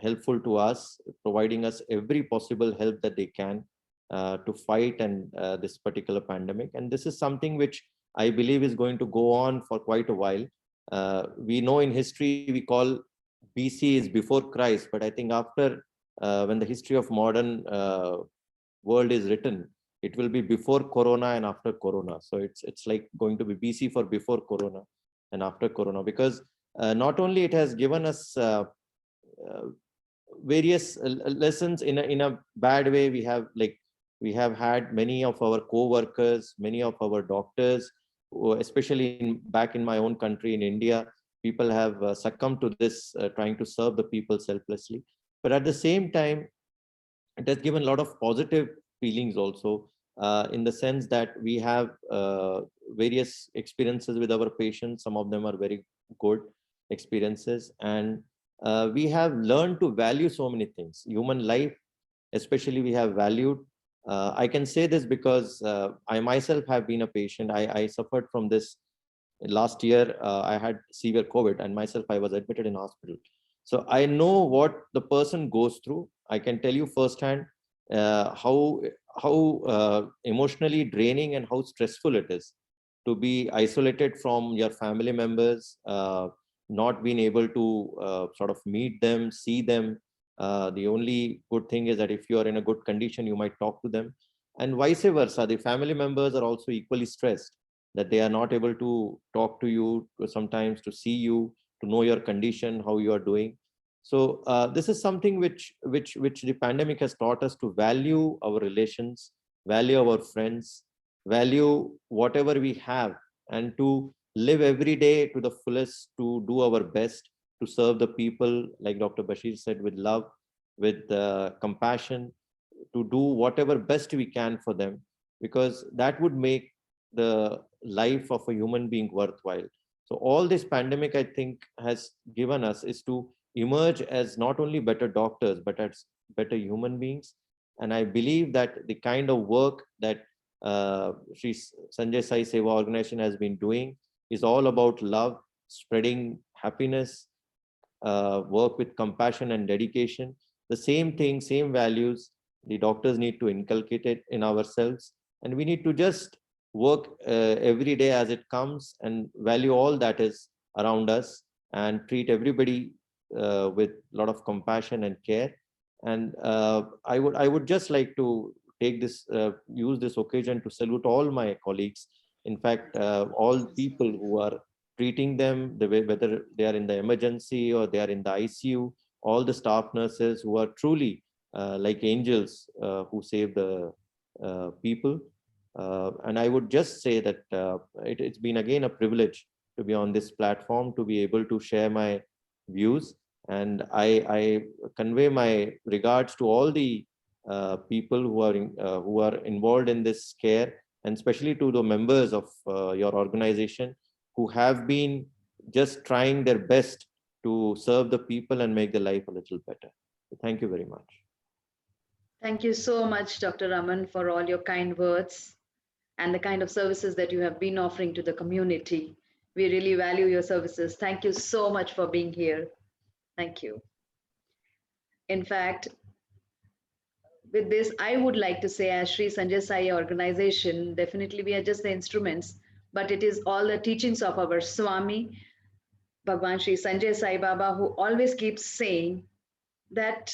helpful to us, providing us every possible help that they can to fight and this particular pandemic. And this is something which I believe is going to go on for quite a while. We know in history we call BC is before Christ, but I think after when the history of modern world is written, it will be before Corona and after Corona. So it's like going to be BC for before Corona and after Corona, because not only it has given us various lessons in a bad way. We We have had many of our co-workers, many of our doctors, especially back in my own country in India, people have succumbed to this, trying to serve the people selflessly. But at the same time, it has given a lot of positive feelings also, in the sense that we have various experiences with our patients. Some of them are very good experiences, and we have learned to value so many things. Human life, especially, we have valued. I can say this because I myself have been a patient. I suffered from this last year. I had severe COVID, and myself, I was admitted in hospital. So I know what the person goes through. I can tell you firsthand how emotionally draining and how stressful it is to be isolated from your family members, not being able to sort of meet them, see them. The only good thing is that if you are in a good condition, you might talk to them, and vice versa. The family members are also equally stressed that they are not able to talk to you, sometimes to see you, to know your condition, how you are doing. So this is something which the pandemic has taught us, to value our relations, value our friends, value whatever we have, and to live every day to the fullest, to do our best to serve the people, like Dr. Bashir said, with love, with compassion, to do whatever best we can for them, because that would make the life of a human being worthwhile. So all this pandemic, I think, has given us is to emerge as not only better doctors, but as better human beings. And I believe that the kind of work that Sri Sanjay Sai Seva organization has been doing is all about love, spreading happiness, work with compassion and dedication. The same thing, same values, the doctors need to inculcate it in ourselves. And we need to just work every day as it comes, and value all that is around us, and treat everybody with a lot of compassion and care. And I would just like to take this, use this occasion to salute all my colleagues. In fact, all people who are treating them, the way, whether they are in the emergency or they are in the ICU, all the staff nurses who are truly like angels who save the people. And I would just say that it's been again a privilege to be on this platform, to be able to share my views. And I convey my regards to all the people who are involved in this care, and especially to the members of your organization who have been just trying their best to serve the people and make their life a little better. So thank you very much. Thank you so much, Dr. Raman, for all your kind words and the kind of services that you have been offering to the community. We really value your services. Thank you so much for being here. Thank you. In fact, with this, I would like to say, as Sri Sanjay Sai organization, definitely we are just the instruments, but it is all the teachings of our Swami, Bhagwan Sri Sanjay Sai Baba, who always keeps saying that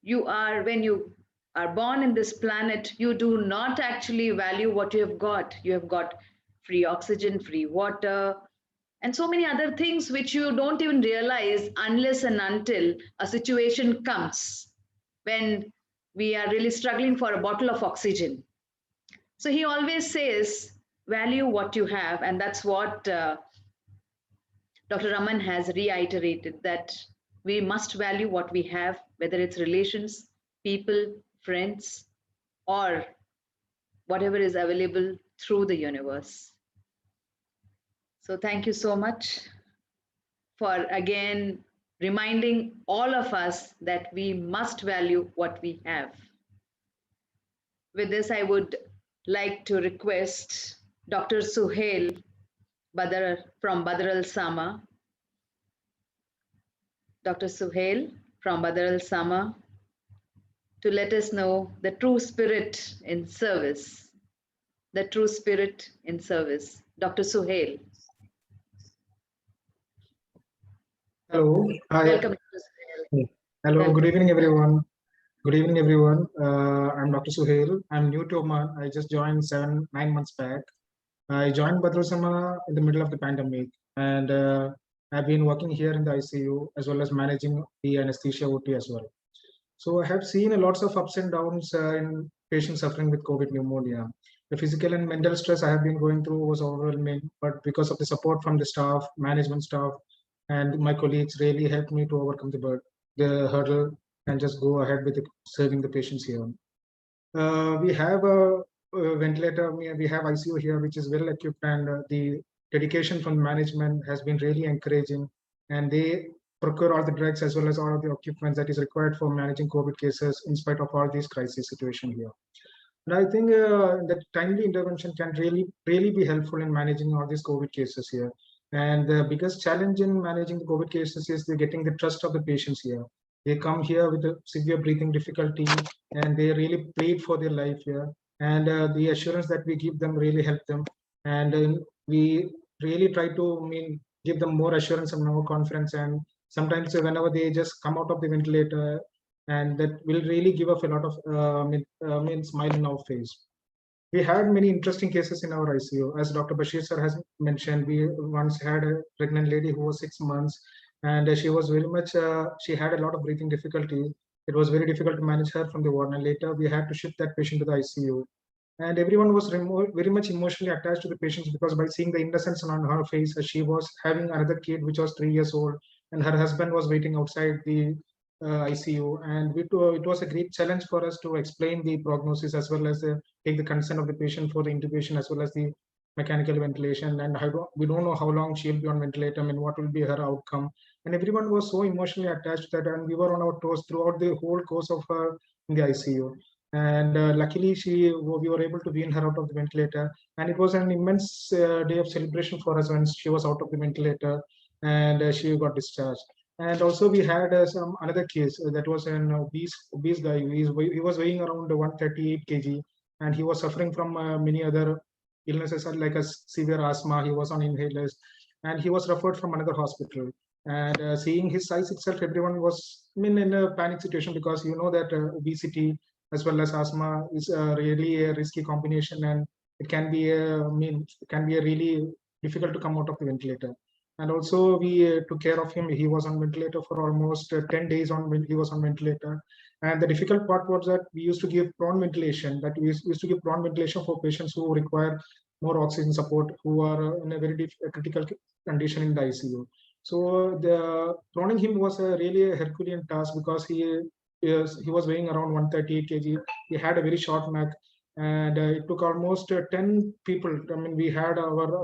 when you are born in this planet, you do not actually value what you have got. You have got free oxygen, free water, and so many other things which you don't even realize unless and until a situation comes when we are really struggling for a bottle of oxygen. So he always says, value what you have. And that's what Dr. Raman has reiterated, that we must value what we have, whether it's relations, people, friends, or whatever is available through the universe. So thank you so much for again reminding all of us that we must value what we have. With this, I would like to request Dr. Suhail Badar from Badral Sama. Dr. Suhail from Badral Sama, to let us know the true spirit in service. The true spirit in service. Dr. Suhail. Hello. Hi. Welcome, Dr. Suhail. Hello. Welcome. Good evening, everyone. Good evening, everyone. I'm Dr. Suhail. I'm new to Oman. I just joined 9 months back. I joined Badrasama in the middle of the pandemic, and I've been working here in the ICU as well as managing the anesthesia OT as well. So I have seen lots of ups and downs in patients suffering with COVID pneumonia. The physical and mental stress I have been going through was overwhelming, but because of the support from the staff, management staff, and my colleagues really helped me to overcome the hurdle and just go ahead with serving the patients here. We have a ventilator, we have ICU here, which is well equipped, and the dedication from management has been really encouraging, and they procure all the drugs as well as all of the equipment that is required for managing COVID cases in spite of all these crisis situation here. And I think that timely intervention can really be helpful in managing all these COVID cases here. And the biggest challenge in managing the COVID cases is getting the trust of the patients here. They come here with a severe breathing difficulty, and they really plead for their life here. And the assurance that we give them really help them. And we really try to give them more assurance and more confidence. And sometimes whenever they just come out of the ventilator, and that will really give us a lot of smile in our face. We had many interesting cases in our ICU. As Dr. Bashir sir has mentioned, we once had a pregnant lady who was 6 months, and she was very much, she had a lot of breathing difficulty. It was very difficult to manage her from the ward, and later we had to shift that patient to the ICU. And everyone was very much emotionally attached to the patients, because by seeing the innocence on her face, as she was having another kid which was 3 years old, and her husband was waiting outside the ICU, and it was a great challenge for us to explain the prognosis as well as take the consent of the patient for the intubation as well as the mechanical ventilation, and we don't know how long she'll be on ventilator and what will be her outcome. And everyone was so emotionally attached to that, and we were on our toes throughout the whole course of her in the ICU. And luckily, we were able to wean her out of the ventilator, and it was an immense day of celebration for us when she was out of the ventilator and she got discharged. And also we had some another case that was an obese guy. He was weighing around 138 kg, and he was suffering from many other illnesses like a severe asthma. He was on inhalers, and he was referred from another hospital. And seeing his size itself, everyone was in a panic situation, because you know that obesity as well as asthma is really a risky combination, and it can be really difficult to come out of the ventilator. And also we took care of him. He was on ventilator for almost 10 days he was on ventilator. And the difficult part was that we used to give prone ventilation, for patients who require more oxygen support, who are in a very critical condition in the ICU. So the proning him was really a Herculean task, because he was weighing around 138 kg. He had a very short neck, and it took almost 10 people. We had our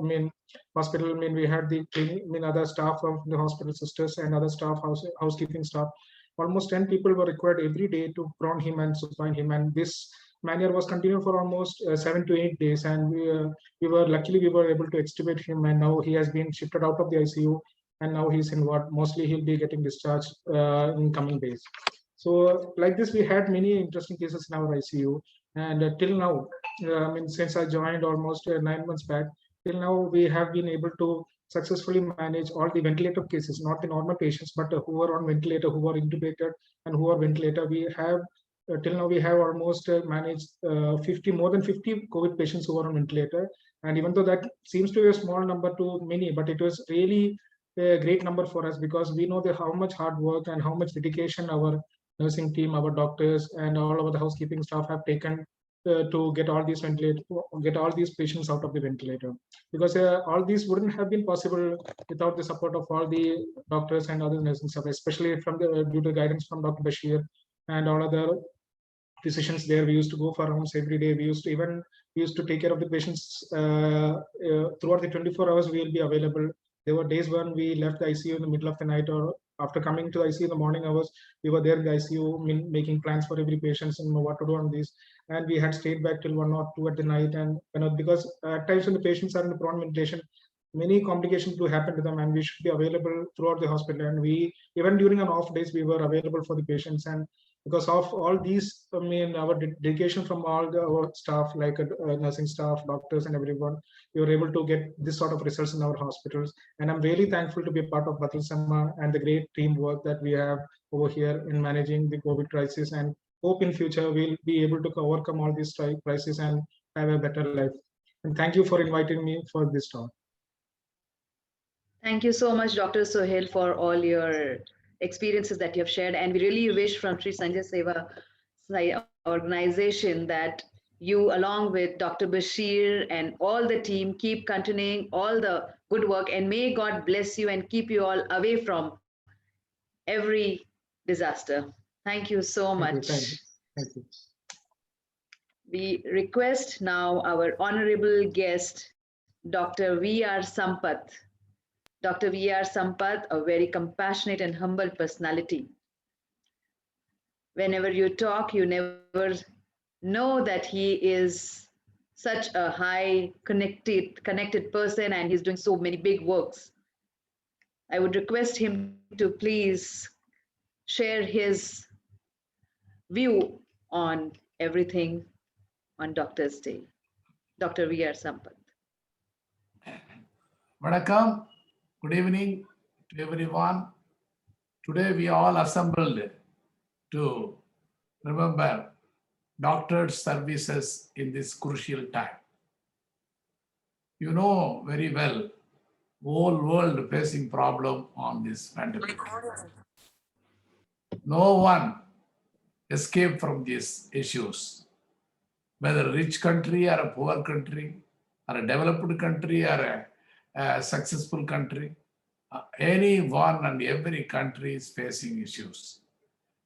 hospital. We had the other staff of the hospital, sisters and other staff, housekeeping staff. Almost 10 people were required every day to prone him and supine him, and this manner was continued for almost 7 to 8 days. And we were able to extubate him, and now he has been shifted out of the ICU, and now he's in ward. Mostly he'll be getting discharged in coming days. So like this, we had many interesting cases in our ICU. And till now, since I joined almost 9 months back, till now we have been able to successfully manage all the ventilator cases, not the normal patients, but who are on ventilator, who are intubated, and who are ventilator. We have till now we have almost managed more than 50 COVID patients who are on ventilator. And even though that seems to be a small number to many, but it was really a great number for us, because we know how much hard work and how much dedication our nursing team, our doctors, and all of the housekeeping staff have taken to get all these patients out of the ventilator. Because all these wouldn't have been possible without the support of all the doctors and other nursing staff, especially due to guidance from Dr. Bashir and all other physicians there. We used to go for rounds every day. We used to take care of the patients throughout the 24 hours. We will be available. There were days when we left the ICU in the middle of the night, or after coming to the ICU in the morning hours, we were there in the ICU making plans for every patient and what to do on these. And we had stayed back till 1 or 2 at the night. And because at times when the patients are in the prone ventilation, many complications do happen to them, and we should be available throughout the hospital. And we, even during an off days, we were available for the patients. And because of all these, our dedication from all our staff, like nursing staff, doctors, and everyone, we were able to get this sort of results in our hospitals. And I'm really thankful to be a part of Batalsamma and the great teamwork that we have over here in managing the COVID crisis, and hope in future we'll be able to overcome all these crises and have a better life. And thank you for inviting me for this talk. Thank you so much, Dr. Sohail, for all your experiences that you have shared. And we really wish from Sri Sanjay Seva organization that you, along with Dr. Bashir and all the team, keep continuing all the good work, and may God bless you and keep you all away from every disaster. Thank you so Thank you. much. Thank you. Thank you. We request now our honorable guest, Dr. V.R. Sampath. Dr. V.R. Sampath, a very compassionate and humble personality. Whenever you talk, you never know that he is such a high connected person, and he's doing so many big works. I would request him to please share his view on everything on Doctor's Day. Dr. V.R. Sampath. Vanakkam, good evening to everyone. Today we all assembled to remember doctors' services in this crucial time. You know very well, whole world facing problem on this pandemic. No one escaped from these issues, whether a rich country or a poor country, or a developed country or a successful country. Any one and every country is facing issues.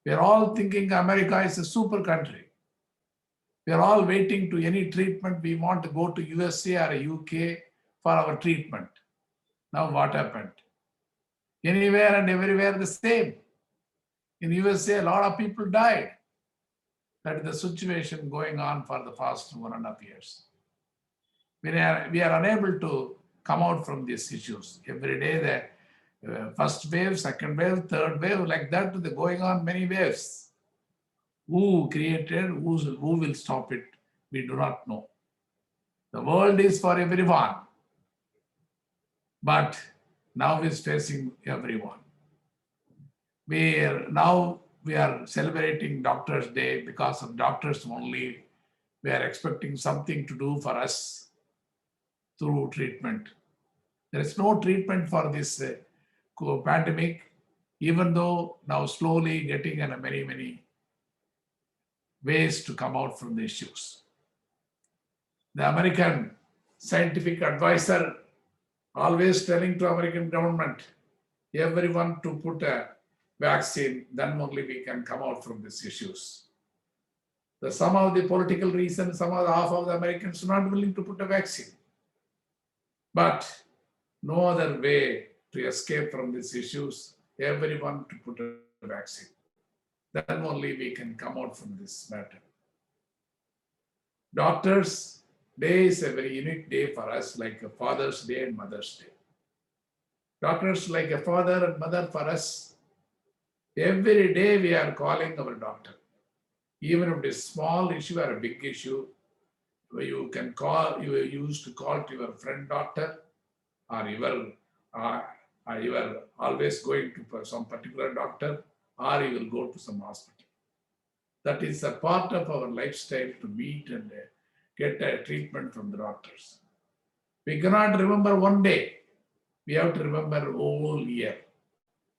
We are all thinking America is a super country. We are all waiting to any treatment. We want to go to USA or UK for our treatment. Now what happened? Anywhere and everywhere the same. In USA, a lot of people died. That is the situation going on for the past 1.5 years. We are unable to come out from these issues. Every day the first wave, second wave, third wave, like that, they're going on many waves. Who created, who will stop it? We do not know. The world is for everyone, but now is facing everyone. We are celebrating Doctors' Day because of doctors only. We are expecting something to do for us through treatment. There is no treatment for this pandemic, even though now slowly getting in many ways to come out from the issues. The American scientific advisor always telling to American government, everyone to put a vaccine, then only we can come out from these issues. Some of the political reasons, half of the Americans are not willing to put a vaccine. But no other way to escape from these issues, everyone to put a vaccine. Then only we can come out from this matter. Doctors' Day is a very unique day for us, like a Father's Day and Mother's Day. Doctors like a father and mother for us. Every day we are calling our doctor. Even if it is a small issue or a big issue, you can call, you used to call to your friend doctor, or you are always going to some particular doctor, or you will go to some hospital. That is a part of our lifestyle to meet and get a treatment from the doctors. We cannot remember one day. We have to remember whole year.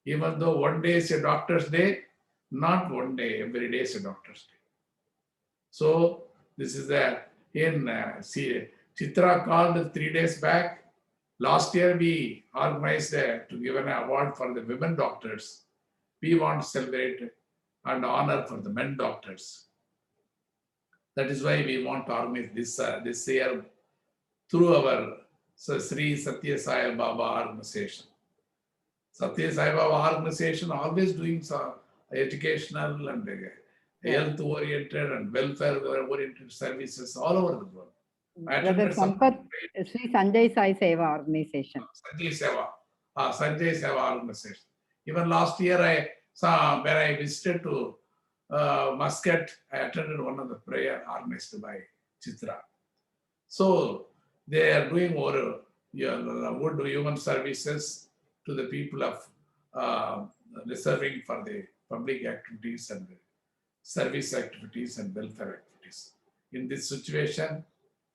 Even though one day is a Doctor's Day, not one day, every day is a Doctor's Day. So this is Chitra called 3 days back. Last year we organized to give an award for the women doctors. We want to celebrate and honor for the men doctors. That is why we want to organize this year through our Sri Satya Sai Baba organization. Satya Sai Baba organization always doing some educational and health oriented and welfare oriented services all over the world. Brother Sampath, Sri Sanjay Sai Seva organization. Sanjay Seva organization. Even last year I saw when I visited to Muscat, I attended one of the prayer organized by Chitra. So they are doing more good human services to the people of reserving for the public activities and service activities and welfare activities. In this situation,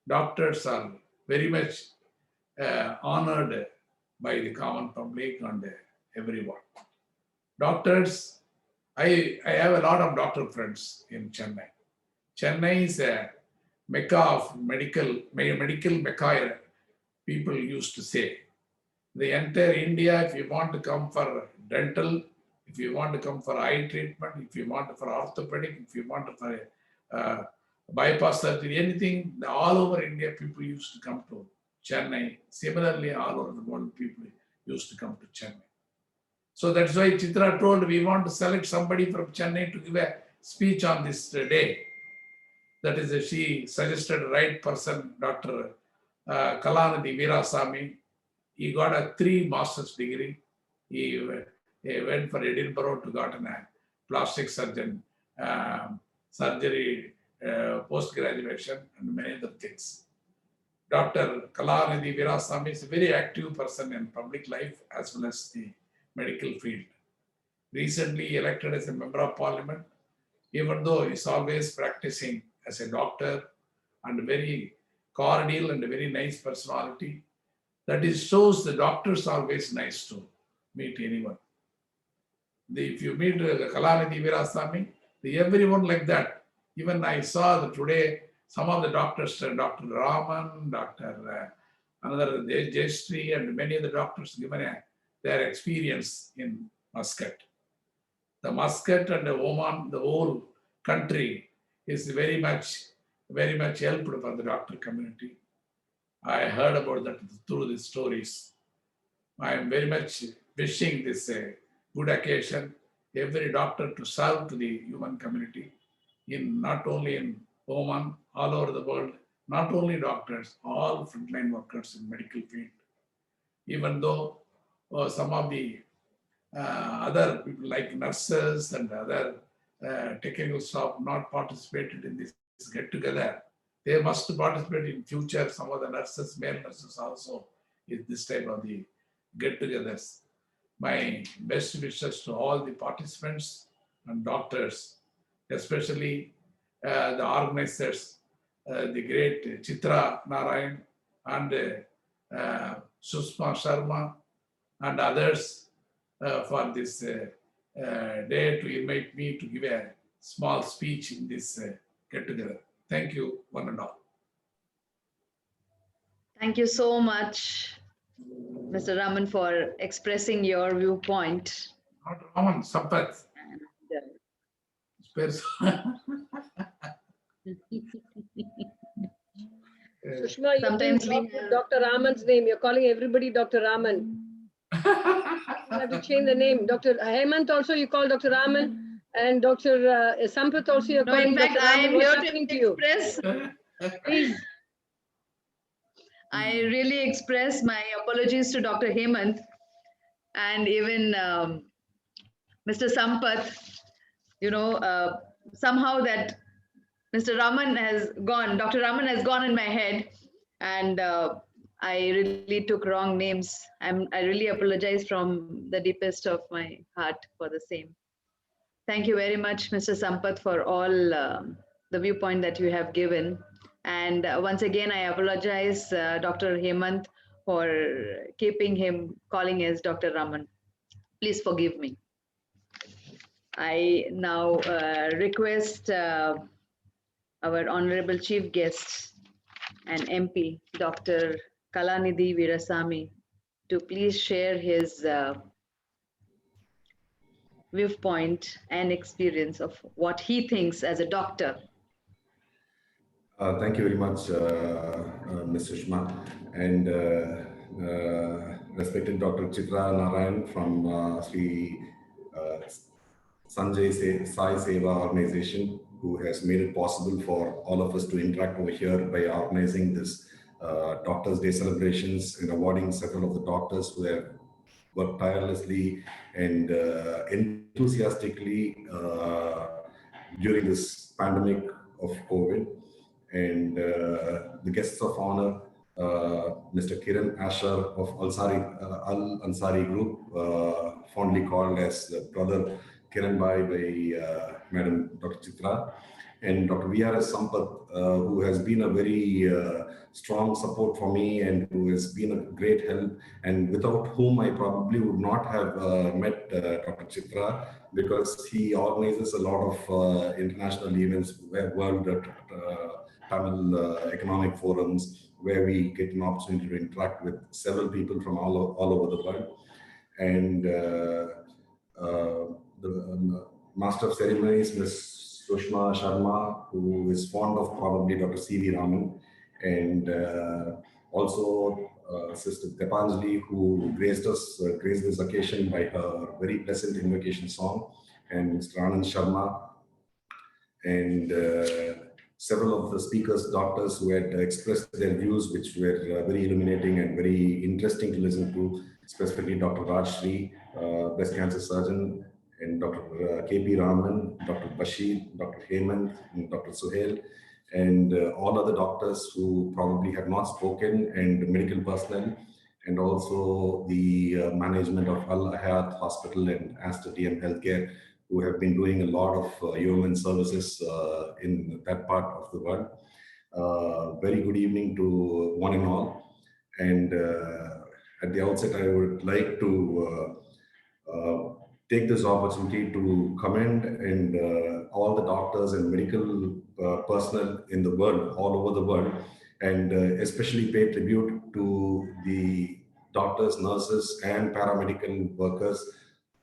doctors are very much honored by the common public and everyone. Doctors I have a lot of doctor friends in Chennai. Chennai is a mecca of medical mecca, people used to say. The entire India, if you want to come for dental, if you want to come for eye treatment, if you want for orthopedic, if you want for bypass surgery, anything, all over India, people used to come to Chennai. Similarly, all over the world, people used to come to Chennai. So that's why Chitra told we want to select somebody from Chennai to give a speech on this day. That is, she suggested right person, Dr. Kalanidhi Veerasamy. He got a 3 master's degree. He went for Edinburgh to get a plastic surgeon surgery post-graduation and many other things. Dr. Kalanidhi Veerasamy is a very active person in public life as well as the medical field. Recently elected as a member of parliament, even though he's always practicing as a doctor and very cordial and a very nice personality. That is shows the doctors are always nice to meet anyone. If you meet Kalanidhi Veerasamy, everyone like that. Even I saw that today some of the doctors, Dr. Raman, Dr. Another Jayashree, and many of the doctors given their experience in Muscat. The Muscat and the Oman, the whole country is very much helped for the doctor community. I heard about that through the stories. I am very much wishing this good occasion, every doctor to serve to the human community, not only in Oman, all over the world, not only doctors, all frontline workers in medical field. Even though some of the other people like nurses and other technical staff not participated in this get-together, they must participate in future. Some of the nurses, male nurses also, in this type of the get-togethers. My best wishes to all the participants and doctors, especially the organizers, the great Chitra Narayan and Sushma Sharma and others for this day to invite me to give a small speech in this get-together. Thank you, one and all. Thank you so much, Mr. Raman, for expressing your viewpoint. Not Raman, Sampath. Sushma, you Sometimes didn't talk with Dr. Raman's name. You're calling everybody Dr. Raman. You have to change the name. Dr. Hemant also you call Dr. Raman, and Dr. Sampath also you're No, calling in fact, Dr. I Raman. am What's here happening to to you? express. Please. I really express my apologies to Dr. Hemant and even Mr. Sampath. You know, somehow that Mr. Raman has gone, Dr. Raman has gone in my head, and I really took wrong names. I really apologize from the deepest of my heart for the same. Thank you very much, Mr. Sampath, for all the viewpoint that you have given. And once again, I apologize, Dr. Hemant, for calling as Dr. Raman. Please forgive me. I now request our Honorable Chief Guest and MP, Dr. Kalanidhi Veerasamy, to please share his viewpoint and experience of what he thinks as a doctor. Thank you very much, Ms. Sushma, and respected Dr. Chitra Narayan from Sri Sanjay Sai Seva organization, who has made it possible for all of us to interact over here by organizing this Doctors' Day celebrations and awarding several of the doctors who have worked tirelessly and enthusiastically during this pandemic of COVID. And the guests of honor, Mr. Kiran Asher of Al Ansari Group, fondly called as Brother Kiran Bhai by Madam Dr. Chitra, and Dr. VRS Sampath, who has been a very strong support for me and who has been a great help, and without whom I probably would not have met Dr. Chitra, because he organizes a lot of international events, World Tamil Economic Forums, where we get an opportunity to interact with several people from all over the world. And the Master of Ceremonies, Ms. Sushma Sharma, who is fond of probably Dr. C.V. Raman, and also Sister Depanjali, who graced this occasion by her very pleasant invocation song, and Mr. Anand Sharma, and several of the speakers, doctors who had expressed their views, which were very illuminating and very interesting to listen to, specifically Dr. Rajshri, breast cancer surgeon, and Dr. K.P. Raman, Dr. Bashir, Dr. Hemant, and Dr. Suhail, and all other doctors who probably have not spoken, and medical personnel, and also the management of Al Hayat Hospital and Aster DM Healthcare, who have been doing a lot of human services in that part of the world. Very good evening to one and all. And at the outset, I would like to take this opportunity to commend and all the doctors and medical personnel in the world, all over the world, and especially pay tribute to the doctors, nurses, and paramedical workers.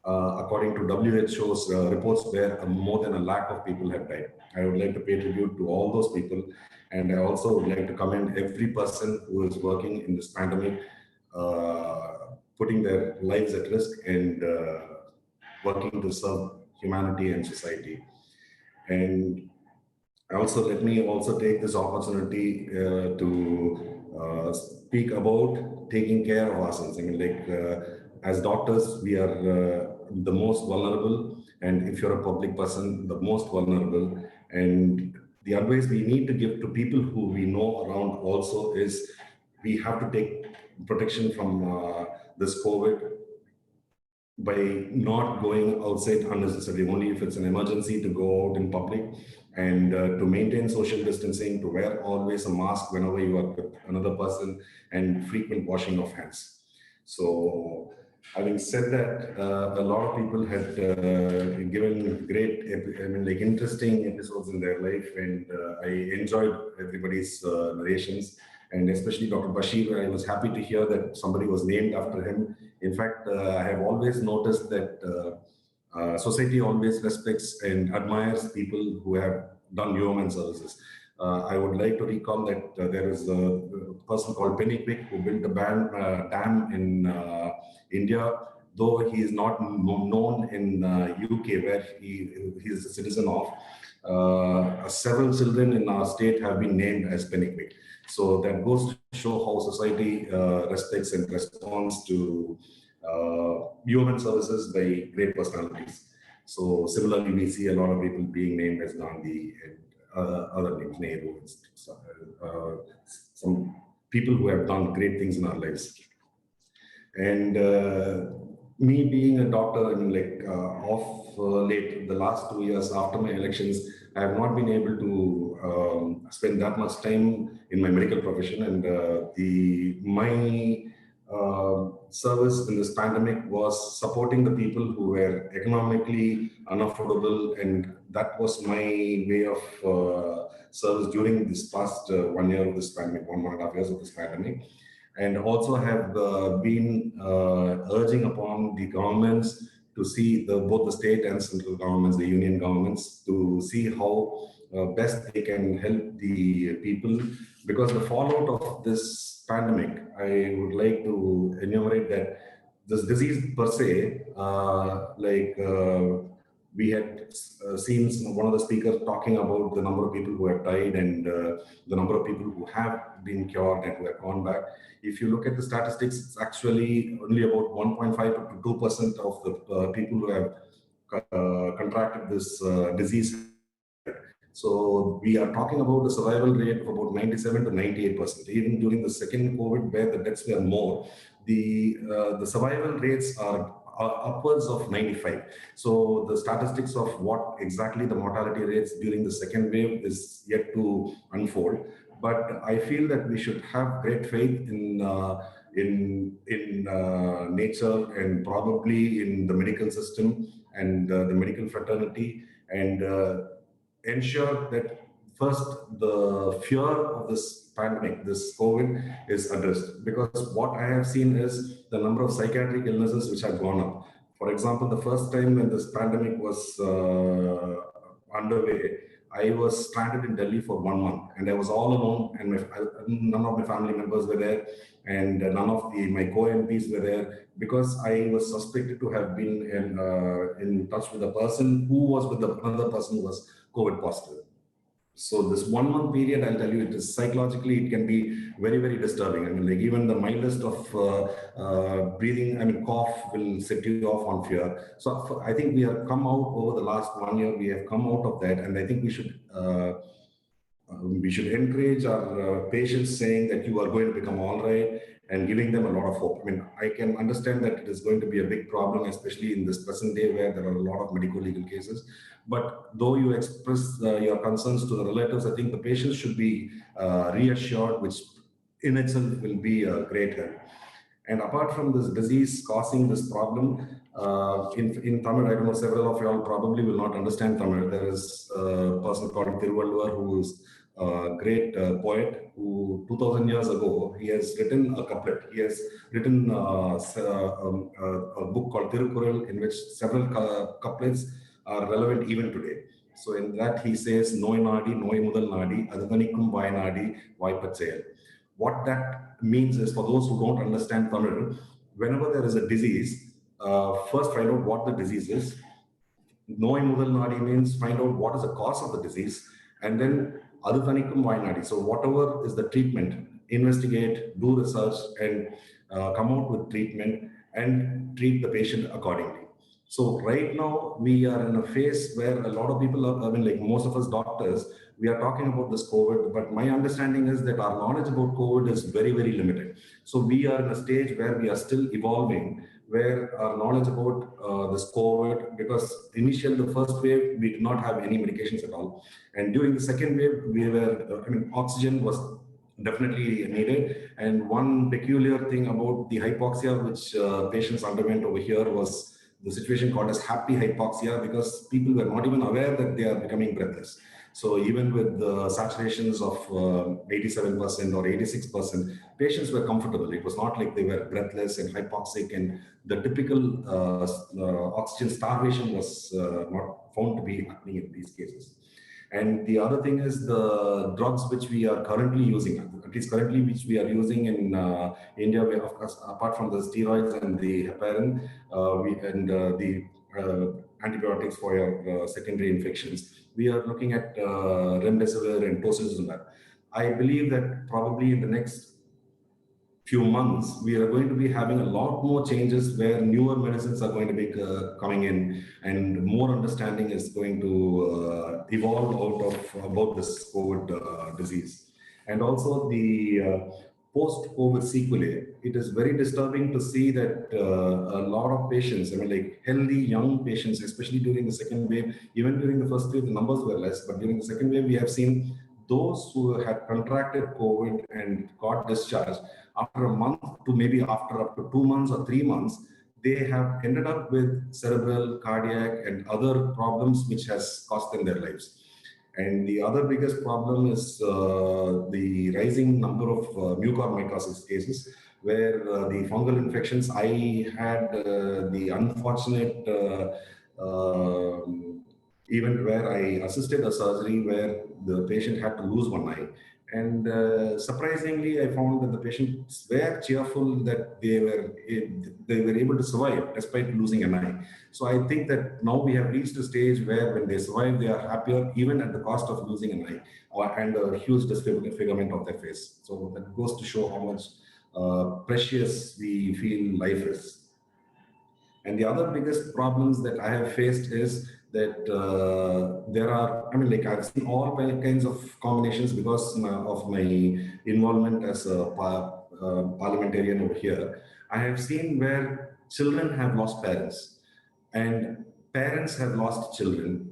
According to WHO's reports, where more than 1 lakh of people have died. I would like to pay tribute to all those people, and I also would like to commend every person who is working in this pandemic, putting their lives at risk and working to serve humanity and society. And also, let me also take this opportunity to speak about taking care of ourselves. I mean, like, as doctors, we are the most vulnerable, and if you're a public person, the most vulnerable. And the advice we need to give to people who we know around also is we have to take protection from this COVID by not going outside unnecessarily, only if it's an emergency to go out in public, and to maintain social distancing, to wear always a mask whenever you are with another person, and frequent washing of hands. So having said that, a lot of people had given great, interesting episodes in their life, and I enjoyed everybody's narrations, and especially Dr. Bashir. I was happy to hear that somebody was named after him. In fact, I have always noticed that society always respects and admires people who have done human services. I would like to recall that there is a person called Penny Quick who built a dam in India, though he is not known in UK, where he is a citizen of. Several children in our state have been named as Penny Quick. So that goes to show how society respects and responds to human services by great personalities. So similarly, we see a lot of people being named as Gandhi and other names, Nehru, some people who have done great things in our lives. And me being a doctor, late, the last 2 years after my elections, I have not been able to spend that much time in my medical profession, and my service in this pandemic was supporting the people who were economically unaffordable, and that was my way of service during this past 1 year of this pandemic, 1.5 years of this pandemic. And also have been urging upon the governments to see both the state and central governments, the union governments, to see how best they can help the people, because the fallout of this pandemic, I would like to enumerate that this disease per se, we had seen one of the speakers talking about the number of people who have died and the number of people who have been cured and who have gone back. If you look at the statistics, it's actually only about 1.5 to 2% of the people who have contracted this disease. So we are talking about a survival rate of about 97 to 98%. Even during the second COVID, where the deaths were more, the survival rates are upwards of 95. So the statistics of what exactly the mortality rates during the second wave is yet to unfold. But I feel that we should have great faith in nature and probably in the medical system and the medical fraternity, and ensure that first the fear of this pandemic, this COVID, is addressed. Because what I have seen is the number of psychiatric illnesses which have gone up. For example, the first time when this pandemic was underway, I was stranded in Delhi for 1 month, and I was all alone, and none of my family members were there, and none of my co-MPs were there, because I was suspected to have been in touch with a person who was with another person who was COVID positive. So this 1 month period, I'll tell you, it is psychologically, it can be very, very disturbing. I mean, like even the mildest of breathing, I mean, cough will set you off on fear. So I think we have come out over the last 1 year, we have come out of that. And I think we should encourage our patients, saying that you are going to become all right, and giving them a lot of hope. I mean, I can understand that it is going to be a big problem, especially in this present day where there are a lot of medical legal cases. But though you express your concerns to the relatives, I think the patients should be reassured, which in itself will be a great help. And apart from this disease causing this problem, in Tamil, I don't know, several of you all probably will not understand Tamil. There is a person called Thiruvalluvar who is a great poet who 2000 years ago, he has written a couplet. He has written a book called Thirukural, in which several couplets are relevant even today. So in that he says, Noi Nadi, Noi Mudal Nadi, Adhanikum Vai Nadi, Vaipachayal. What that means is, for those who don't understand Tamil, whenever there is a disease, first find out what the disease is. Noi Mudal Nadi means find out what is the cause of the disease, and then Adhanikum Vai Nadi. So whatever is the treatment, investigate, do research, and come out with treatment and treat the patient accordingly. So right now we are in a phase where a lot of people are, I mean, like most of us doctors, we are talking about this COVID, but my understanding is that our knowledge about COVID is very, very limited. So we are in a stage where we are still evolving, where our knowledge about this COVID, because initially the first wave, we did not have any medications at all. And during the second wave, we were, I mean, oxygen was definitely needed. And one peculiar thing about the hypoxia, which patients underwent over here, was the situation called as happy hypoxia, because people were not even aware that they are becoming breathless. So even with the saturations of 87% or 86%, patients were comfortable. It was not like they were breathless and hypoxic, and the typical oxygen starvation was not found to be happening in these cases. And the other thing is the drugs which we are currently using, at least currently which we are using in India, where, of course, apart from the steroids and the heparin the antibiotics for your secondary infections, we are looking at remdesivir and tocilizumab. I believe that probably in the next few months, we are going to be having a lot more changes where newer medicines are going to be coming in, and more understanding is going to evolve out of about this COVID disease. And also the post-COVID sequelae, it is very disturbing to see that a lot of patients, I mean, like healthy young patients, especially during the second wave, even during the first wave, the numbers were less, but during the second wave, we have seen those who had contracted COVID and got discharged, after a month to maybe after up to 2 months or 3 months, they have ended up with cerebral, cardiac, and other problems which has cost them their lives. And the other biggest problem is the rising number of mucormycosis cases, where the fungal infections. I had the unfortunate event where I assisted a surgery where the patient had to lose one eye. And surprisingly, I found that the patients were cheerful, that they were able to survive despite losing an eye. So I think that now we have reached a stage where when they survive, they are happier, even at the cost of losing an eye and a huge disfigurement of their face. So that goes to show how much precious we feel life is. And the other biggest problems that I have faced is that there are, I mean, like I've seen all kinds of combinations because of my involvement as a parliamentarian over here. I have seen where children have lost parents, and parents have lost children.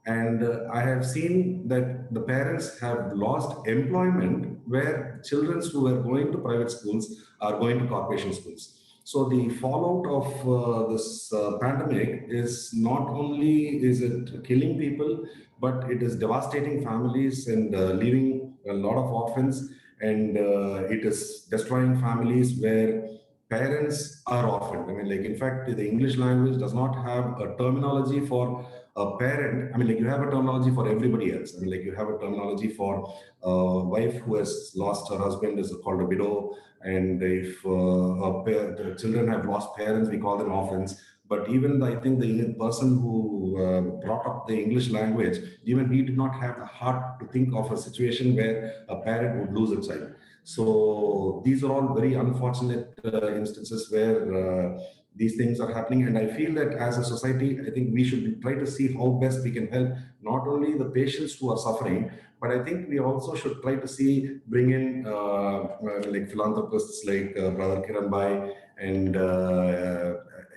And I have seen that the parents have lost employment where children who are going to private schools are going to corporation schools. So the fallout of this pandemic is not only is it killing people, but it is devastating families and leaving a lot of orphans, and it is destroying families where parents are orphaned. I mean, like, in fact, the English language does not have a terminology for a parent. I mean, like, you have a terminology for everybody else. I mean, like, you have a terminology for a wife who has lost her husband is called a widow. And if the children have lost parents, we call them orphans. But even I think the person who brought up the English language, even he did not have the heart to think of a situation where a parent would lose a child. So these are all very unfortunate instances where these things are happening. And I feel that as a society, I think we should try to see how best we can help not only the patients who are suffering, but I think we also should try to see, bring in like philanthropists like Brother Kiran Bhai and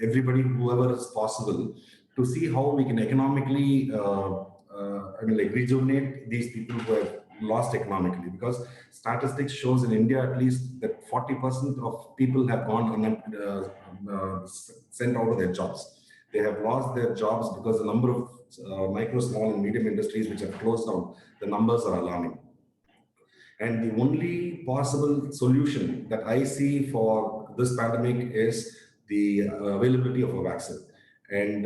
everybody, whoever is possible, to see how we can economically, I mean, like, rejuvenate these people who have lost economically, because statistics shows in India at least that 40% of people have gone sent out of their jobs. They have lost their jobs because the number of micro, small and medium industries which have closed down, the numbers are alarming. And the only possible solution that I see for this pandemic is the availability of a vaccine. And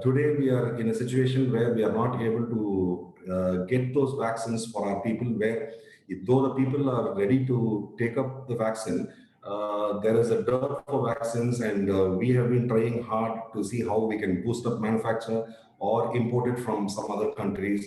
today we are in a situation where we are not able to get those vaccines for our people, where though the people are ready to take up the vaccine, there is a dearth for vaccines, and we have been trying hard to see how we can boost up manufacture or import it from some other countries.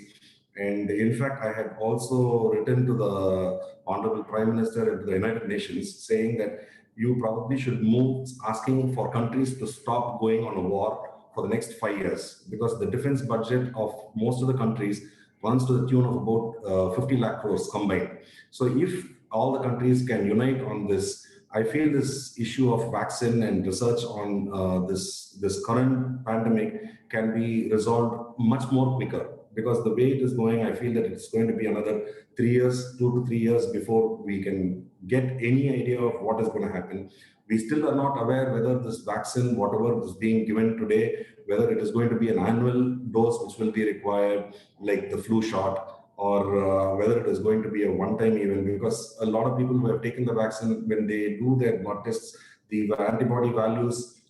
And in fact, I had also written to the Honorable Prime Minister and to the United Nations saying that you probably should move asking for countries to stop going on a war for the next 5 years, because the defense budget of most of the countries runs to the tune of about 50 lakh crores combined. So if all the countries can unite on this, I feel this issue of vaccine and research on this current pandemic can be resolved much more quicker. Because the way it is going, I feel that it's going to be another 3 years, 2 to 3 years before we can get any idea of what is going to happen. We still are not aware whether this vaccine, whatever is being given today, whether it is going to be an annual dose which will be required, like the flu shot, or whether it is going to be a one-time event. Because a lot of people who have taken the vaccine, when they do their blood tests, the antibody values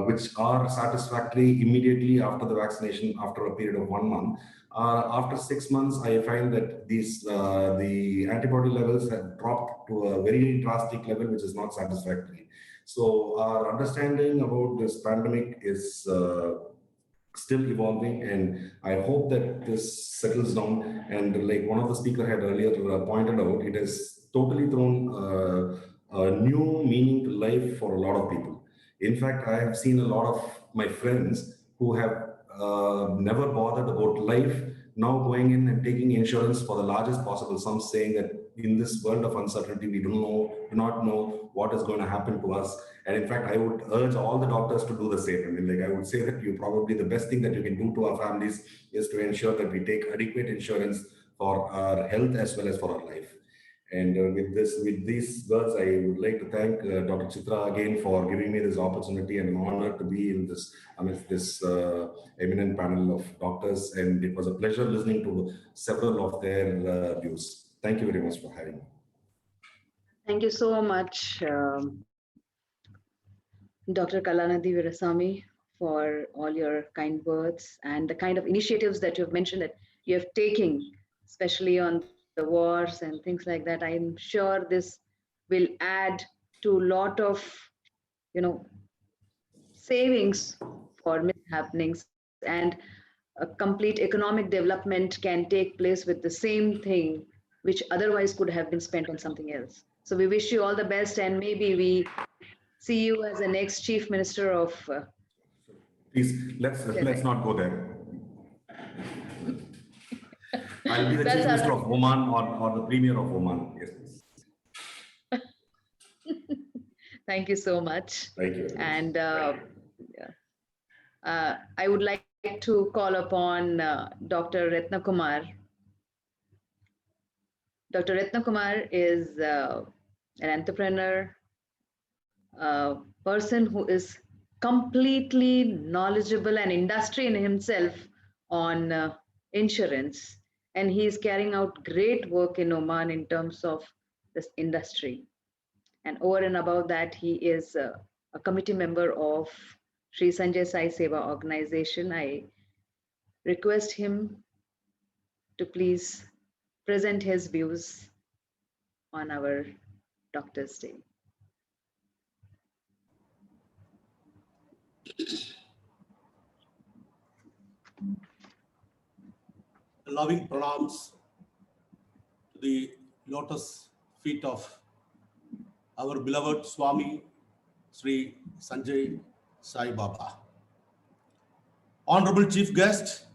which are satisfactory immediately after the vaccination, after a period of 1 month. After 6 months, I find that these the antibody levels have dropped to a very drastic level, which is not satisfactory. So our understanding about this pandemic is still evolving, and I hope that this settles down. And like one of the speaker had earlier pointed out, it has totally thrown a new meaning to life for a lot of people. In fact, I have seen a lot of my friends who have never bothered about life now going in and taking insurance for the largest possible sum, saying that in this world of uncertainty, we do not know what is going to happen to us. And in fact, I would urge all the doctors to do the same. I mean, like, I would say that you probably the best thing that you can do to our families is to ensure that we take adequate insurance for our health as well as for our life. And with these words, I would like to thank Dr. Chitra again for giving me this opportunity, and an honor to be in this amidst this eminent panel of doctors. And it was a pleasure listening to several of their views. Thank you very much for having me. Thank you so much, Dr. Kalanidhi Virasamy, for all your kind words and the kind of initiatives that you've mentioned that you have taken, especially on the wars and things like that. I'm sure this will add to a lot of, savings for mishappenings, and a complete economic development can take place with the same thing, which otherwise could have been spent on something else. So we wish you all the best, and maybe we see you as the next chief minister of. Please, let's not go there. I'll be the chief minister of Oman or the premier of Oman. Yes, please. Thank you so much. Thank you very much. And I would like to call upon Dr. Ratna Kumar. Dr. Ratna Kumar is an entrepreneur, a person who is completely knowledgeable and industry in himself on insurance. And he is carrying out great work in Oman in terms of this industry. And over and above that, he is a committee member of Sri Sanjay Sai Seva organization. I request him to please present his views on our Doctor's Day. Loving pranams to the lotus feet of our beloved Swami Sri Sanjay Sai Baba. Honorable Chief Guest,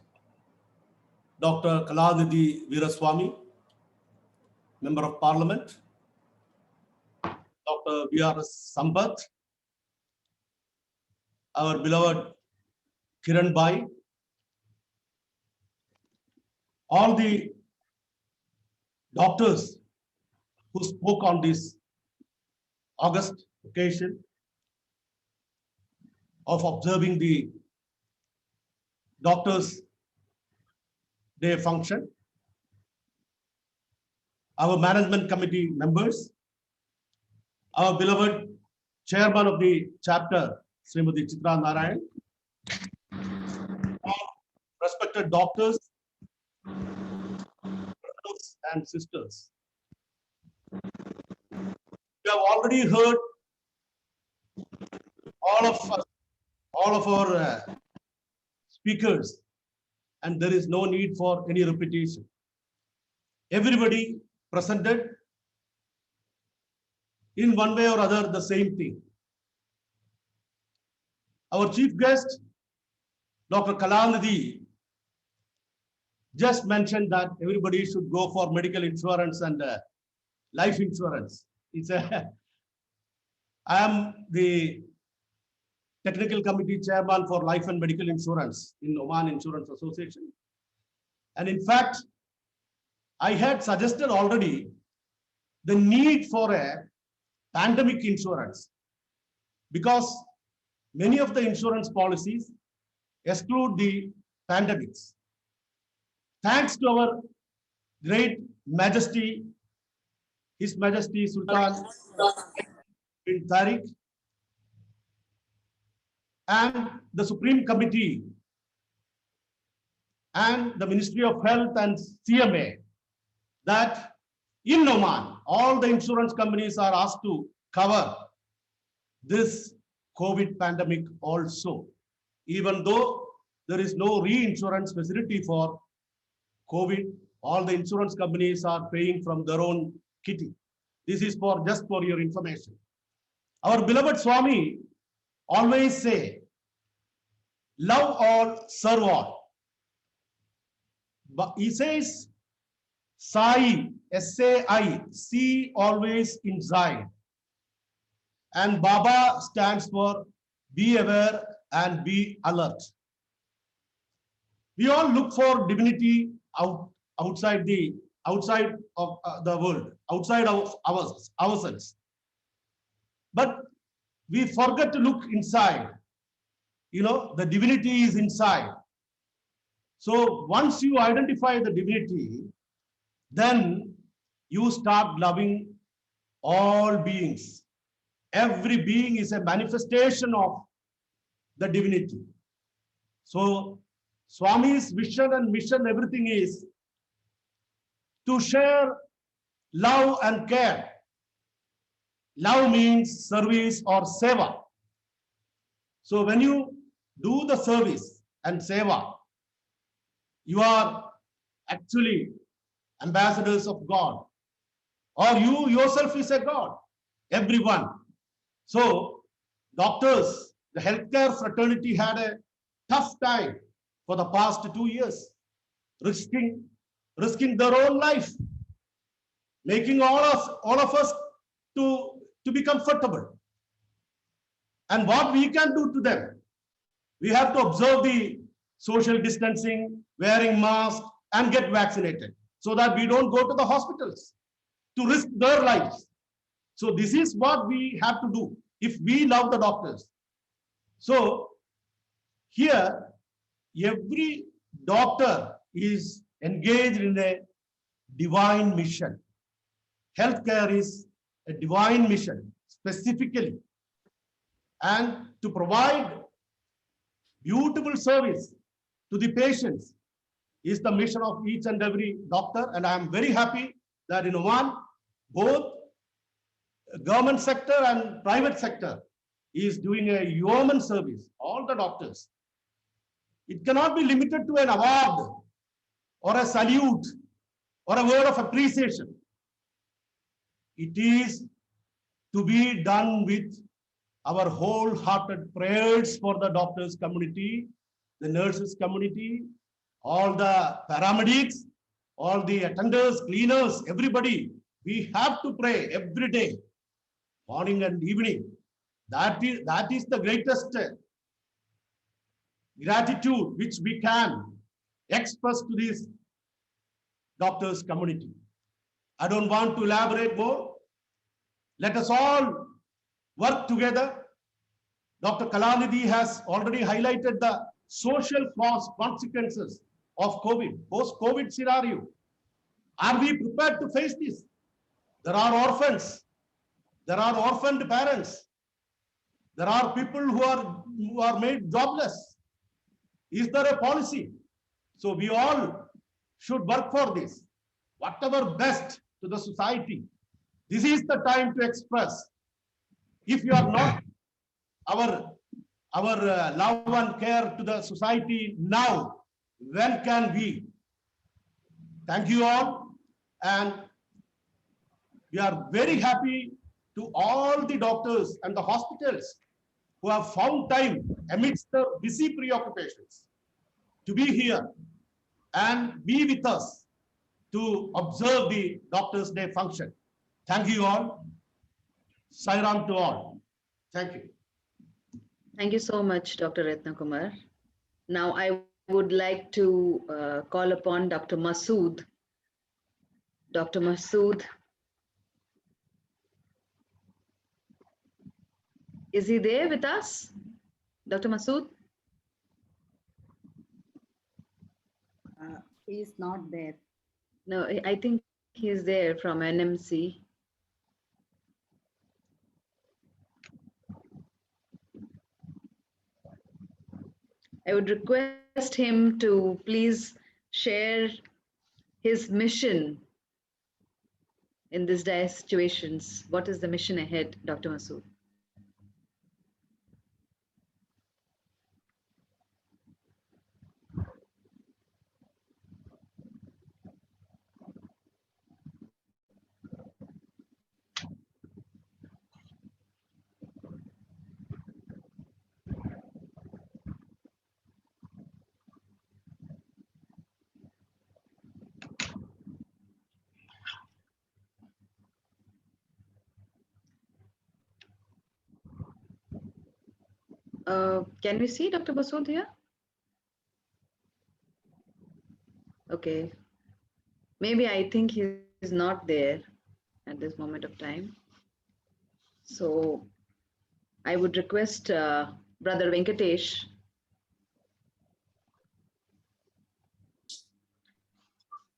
Dr. Kalanidhi Veeraswamy, Member of Parliament, Dr. V.R.S. Sampath, our beloved Kiran Bhai, all the doctors who spoke on this August occasion of observing the Doctors' Day function, our management committee members, our beloved chairman of the chapter, Srimati Chitra Narayan, respected doctors, brothers and sisters. We have already heard all of our speakers, and there is no need for any repetition. Everybody presented in one way or other the same thing. Our chief guest, Dr. Kalanidhi, just mentioned that everybody should go for medical insurance and life insurance. I am the technical committee chairman for life and medical insurance in Oman Insurance Association. And in fact, I had suggested already the need for a pandemic insurance because many of the insurance policies exclude the pandemics. Thanks to our great Majesty, His Majesty Sultan bin Tariq and the Supreme Committee and the Ministry of Health and CMA, that in Oman, all the insurance companies are asked to cover this COVID pandemic also, even though there is no reinsurance facility for COVID, all the insurance companies are paying from their own kitty. This is just for your information. Our beloved Swami always say, love all, serve all. But he says, Sai, S-A-I, see always inside. And Baba stands for be aware and be alert. We all look for divinity outside of the world, outside of ourselves. But we forget to look inside. You know, the divinity is inside. So once you identify the divinity, then you start loving all beings. Every being is a manifestation of the divinity. So Swami's vision and mission, everything is to share love and care. Love means service or seva. So when you do the service and seva, you are actually ambassadors of God, or you yourself is a God, everyone. So doctors, the healthcare fraternity had a tough time for the past 2 years, risking their own life, making all of us to be comfortable. And what we can do to them, we have to observe the social distancing, wearing masks, and get vaccinated so that we don't go to the hospitals to risk their lives. So this is what we have to do if we love the doctors. So here, every doctor is engaged in a divine mission. Healthcare is a divine mission specifically, and to provide beautiful service to the patients is the mission of each and every doctor. And I am very happy that in Oman, both government sector and private sector is doing a yeoman service, all the doctors. It cannot be limited to an award or a salute or a word of appreciation. It is to be done with our wholehearted prayers for the doctors community, the nurses community, all the paramedics, all the attenders, cleaners, everybody. We have to pray every day, morning and evening. That is the greatest gratitude which we can express to this doctors community. I don't want to elaborate more. Let us all work together. Dr. Kalanidhi has already highlighted the social consequences of COVID, post-COVID scenario. Are we prepared to face this? There are orphans. There are orphaned parents. There are people who are made jobless. Is there a policy? So we all should work for this. Whatever best to the society. This is the time to express. If you are not our love and care to the society now, when can we? Thank you all, and we are very happy to all the doctors and the hospitals who have found time amidst the busy preoccupations to be here and be with us to observe the Doctors' Day function. Thank you all. Sairam to all. Thank you. Thank you so much, Dr. Ratna Kumar. Now I would like to call upon Dr. Masood. Dr. Masood, is he there with us? Dr. Masood? He is not there. No, I think he is there from NMC. I would request him to please share his mission in these dire situations. What is the mission ahead, Dr. Masood? Can we see Dr. Masood here? Okay. Maybe I think he is not there at this moment of time. So I would request Brother Venkatesh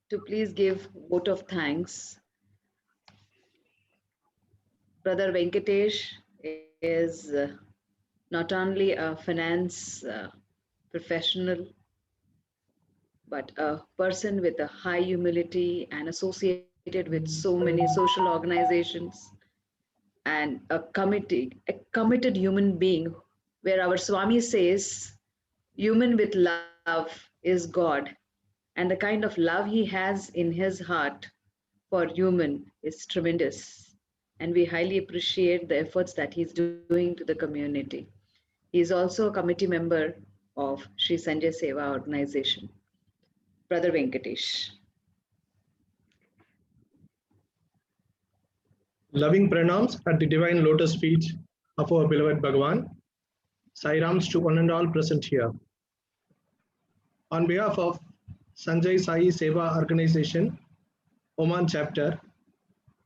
to please give vote of thanks. Brother Venkatesh is not only a finance professional, but a person with a high humility and associated with so many social organizations, and a committed human being, where our Swami says, human with love is God. And the kind of love he has in his heart for human is tremendous. And we highly appreciate the efforts that he's doing to the community. He is also a committee member of Sri Sanjay Seva organization. Brother Venkatesh. Loving pranams at the divine lotus feet of our beloved Bhagavan. Sairams to one and all present here. On behalf of Sanjay Sai Seva Organization, Oman chapter,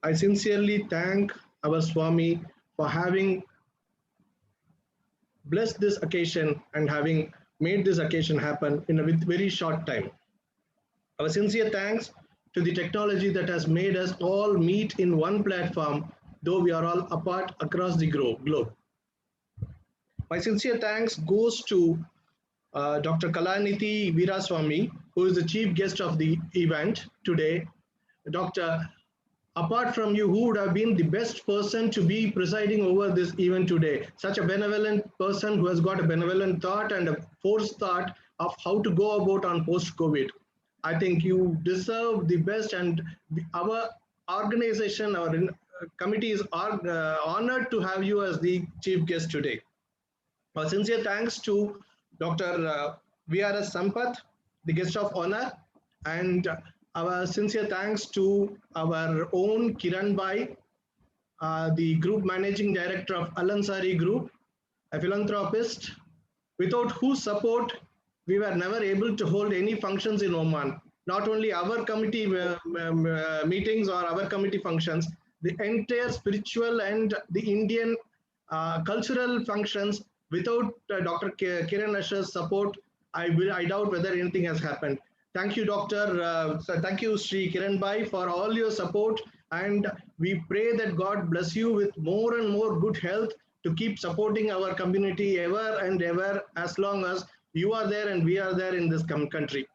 I sincerely thank our Swami for having blessed this occasion and having made this occasion happen in a very short time. Our sincere thanks to the technology that has made us all meet in one platform, though we are all apart across the globe. My sincere thanks goes to Dr. Kalanidhi Veeraswamy, who is the chief guest of the event today. Doctor, apart from you, who would have been the best person to be presiding over this event today? Such a benevolent person who has got a benevolent thought and a forethought of how to go about on post-COVID. I think you deserve the best, and our organization, our committees are honored to have you as the chief guest today. Our sincere thanks to Dr. VRS Sampath, the guest of honor, and our sincere thanks to our own Kiran Bhai, the group managing director of Al Ansari Group, a philanthropist, without whose support we were never able to hold any functions in Oman. Not only our committee meetings or our committee functions, the entire spiritual and the Indian cultural functions, without Dr. Kiran Asher's support, I doubt whether anything has happened. Thank you, Doctor. Thank you, Sri Kiran Bhai, for all your support. And we pray that God bless you with more and more good health to keep supporting our community ever and ever, as long as you are there and we are there in this country.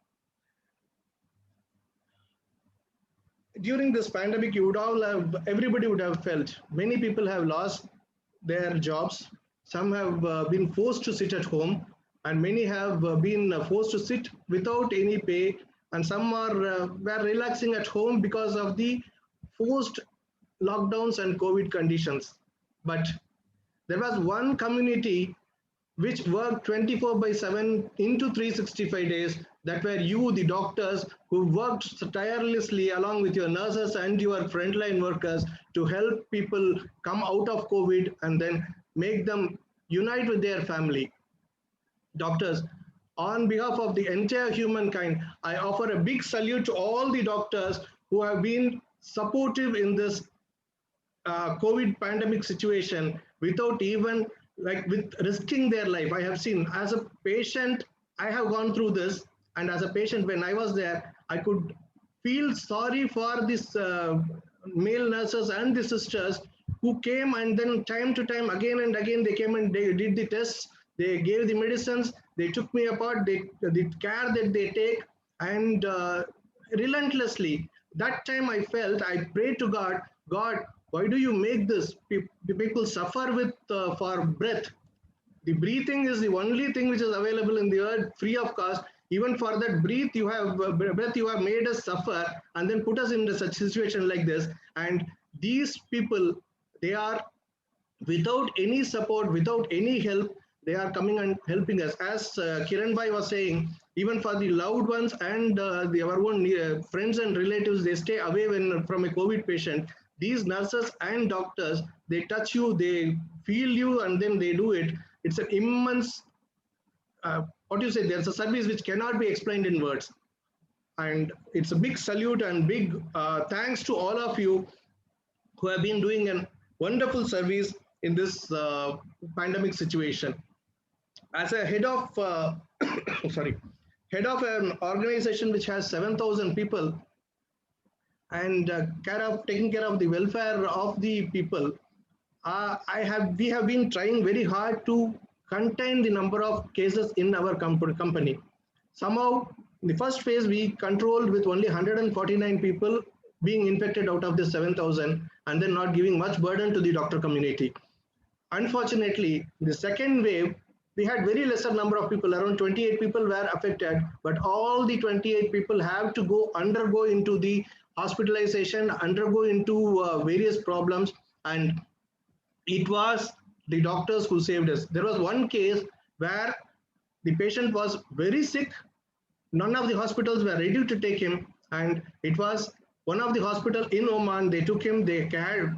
During this pandemic, you would all have, everybody would have felt, many people have lost their jobs. Some have been forced to sit at home, and many have been forced to sit without any pay, and some were relaxing at home because of the forced lockdowns and COVID conditions. But there was one community which worked 24/7 into 365 days. That were you, the doctors, who worked tirelessly along with your nurses and your frontline workers to help people come out of COVID and then make them unite with their family. Doctors, on behalf of the entire humankind, I offer a big salute to all the doctors who have been supportive in this COVID pandemic situation without even with risking their life. I have seen, as a patient, I have gone through this, and as a patient, when I was there, I could feel sorry for these male nurses and the sisters who came, and then time to time, again and again, they came and they did the tests, they gave the medicines, they took me apart, the care that they take, and relentlessly. That time I felt, I prayed to God, God, why do you make this? People suffer with for breath. The breathing is the only thing which is available in the earth, free of cost. Even for that breath, you have made us suffer and then put us in such situation like this. And these people, they are without any support, without any help, they are coming and helping us. As Kiran Bhai was saying, even for the loved ones and our own friends and relatives, they stay away from a COVID patient. These nurses and doctors, they touch you, they feel you, and then they do it. It's an immense, what do you say, there's a service which cannot be explained in words. And it's a big salute and big thanks to all of you who have been doing a wonderful service in this pandemic situation. As a head of, head of an organization which has 7,000 people and taking care of the welfare of the people, we have been trying very hard to contain the number of cases in our company. Somehow, in the first phase, we controlled with only 149 people being infected out of the 7,000, and then not giving much burden to the doctor community. Unfortunately, in the second wave, we had very lesser number of people, around 28 people were affected, but all the 28 people have to undergo into the hospitalization, undergo into various problems, and it was the doctors who saved us. There was one case where the patient was very sick, none of the hospitals were ready to take him, and it was one of the hospitals in Oman. They took him, they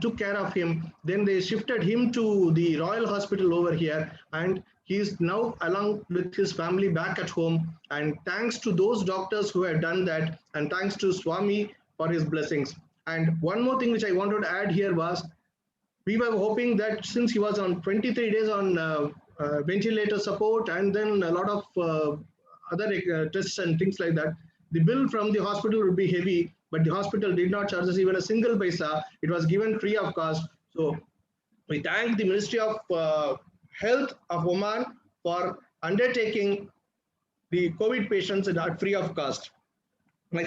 took care of him, then they shifted him to the Royal Hospital over here, and He is now along with his family back at home. And thanks to those doctors who have done that, and thanks to Swami for his blessings. And one more thing which I wanted to add here was, we were hoping that since he was on 23 days on ventilator support and then a lot of other tests and things like that, the bill from the hospital would be heavy, but the hospital did not charge us even a single paisa. It was given free of cost. So we thank the Ministry of Health of Oman for undertaking the COVID patients at free of cost.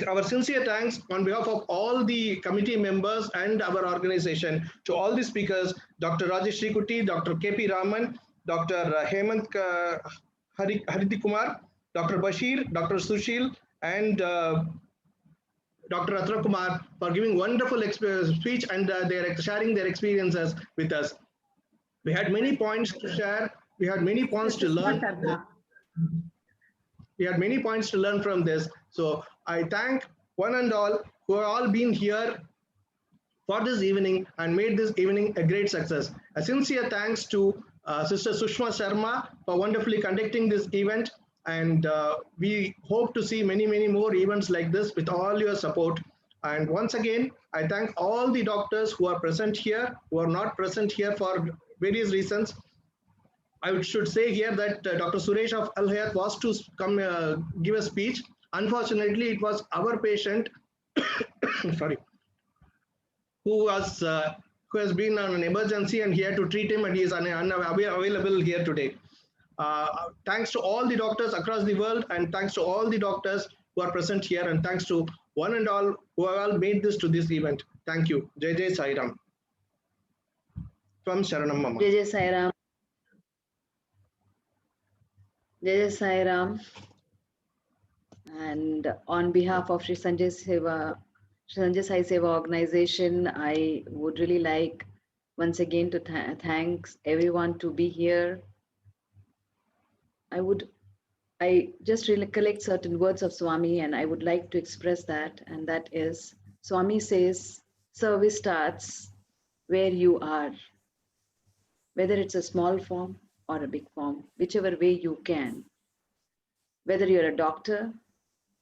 Our sincere thanks on behalf of all the committee members and our organization to all the speakers, Dr. Rajesh Shrikuti, Dr. KP Raman, Dr. Hemant Hariti Kumar, Dr. Bashir, Dr. Sushil, and Dr. Ratra Kumar for giving wonderful speech and sharing their experiences with us. We had many points to share. We had many points to learn. We had many points to learn from this. So I thank one and all who have all been here for this evening and made this evening a great success. A sincere thanks to Sister Sushma Sharma for wonderfully conducting this event. And we hope to see many, many more events like this with all your support. And once again, I thank all the doctors who are present here, who are not present here for various reasons. I should say here that Dr. Suresh of Al Hayat was to come give a speech. Unfortunately, it was our patient, sorry, who has been on an emergency and he had to treat him, and he is unavailable here today. Thanks to all the doctors across the world, and thanks to all the doctors who are present here, and thanks to one and all who have all made this to this event. Thank you. Jai Jai Sai Ram. From Sharanam Mama. Jai Jai Sai Ram. Jai Jai Sai Ram. And on behalf of Sri Sanjay Sai Seva organization, I would really like once again to thanks everyone to be here. I just recollect certain words of Swami, and I would like to express that, and that is, Swami says, service starts where you are, whether it's a small form or a big form, whichever way you can, whether you're a doctor,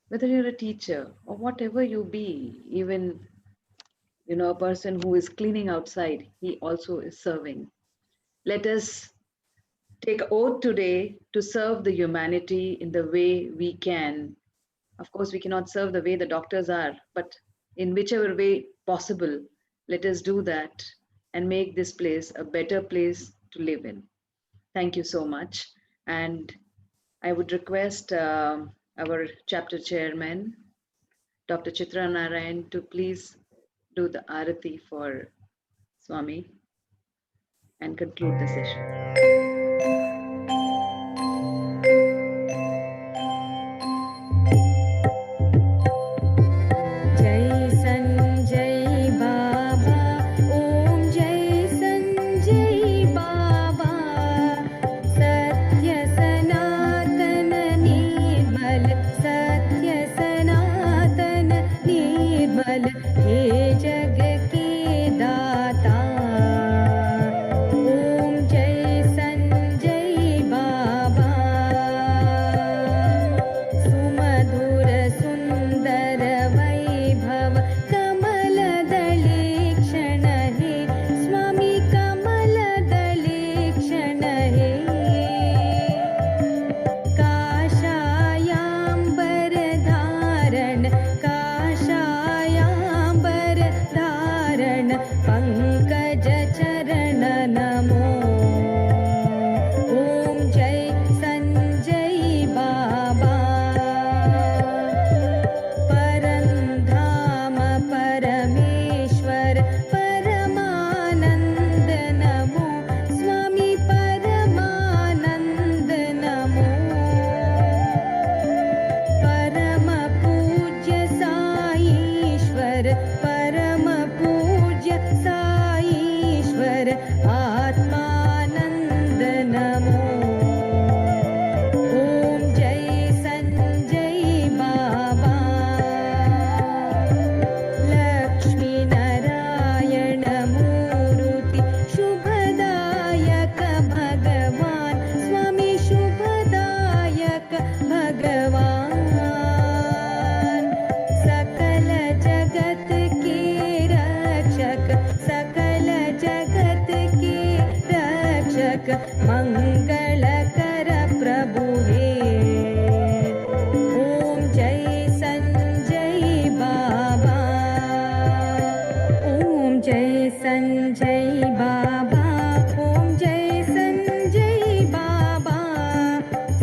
whether you're a teacher, or whatever you be, even, a person who is cleaning outside, he also is serving. Let us take oath today to serve the humanity in the way we can. Of course, we cannot serve the way the doctors are, but in whichever way possible, let us do that and make this place a better place to live in. Thank you so much. And I would request our chapter chairman, Dr. Chitra Narayan, to please do the Arati for Swami and conclude the session. परम पूज्य साईश्वर आत्मानंद सकल जगत के रक्षक मंगल कर प्रभु हे ओम जय संजय बाबा ओम जय संजय बाबा ओम जय संजय बाबा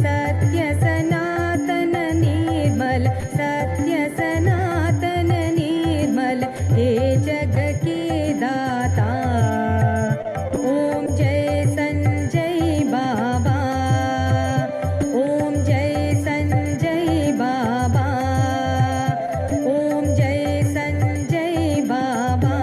सत्य सनातन निर्मल सत्य सनातन निर्मल हे जग के दाता ओम जय संजय बाबा ओम जय संजय बाबा ओम जय संजय बाबा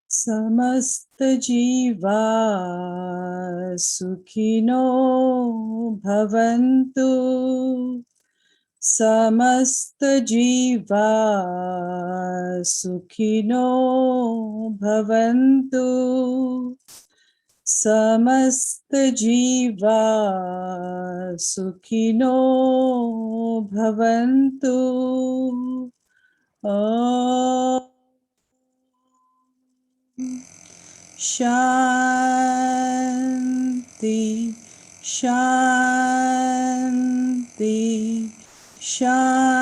समस्त जीवा सुखिनो भवन्तु समस्त जीवा सुखिनो भवन्तु समस्त जीवा सुखिनो भवन्तु शांति शांति शांति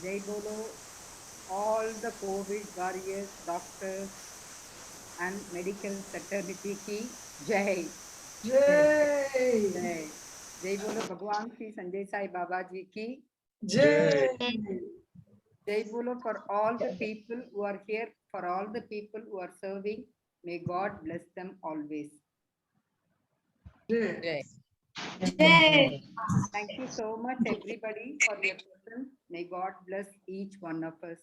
Jai Bolo, all the COVID warriors, doctors, and medical fraternity ki Jai. Jai. Jai. Jai Bolo Bhagwan Sri Sanjay Sai Baba Ji ki Jai. Jai Bolo for all the people who are here, for all the people who are serving. May God bless them always. Jai. Jai. Thank you so much, everybody, for your presence. May God bless each one of us.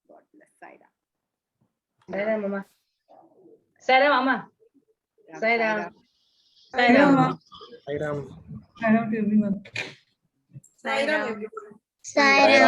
God bless Saira. Saira mama. Saira mama. Saira. Saira. Sairam. Saira to everyone. Saira. Sairam.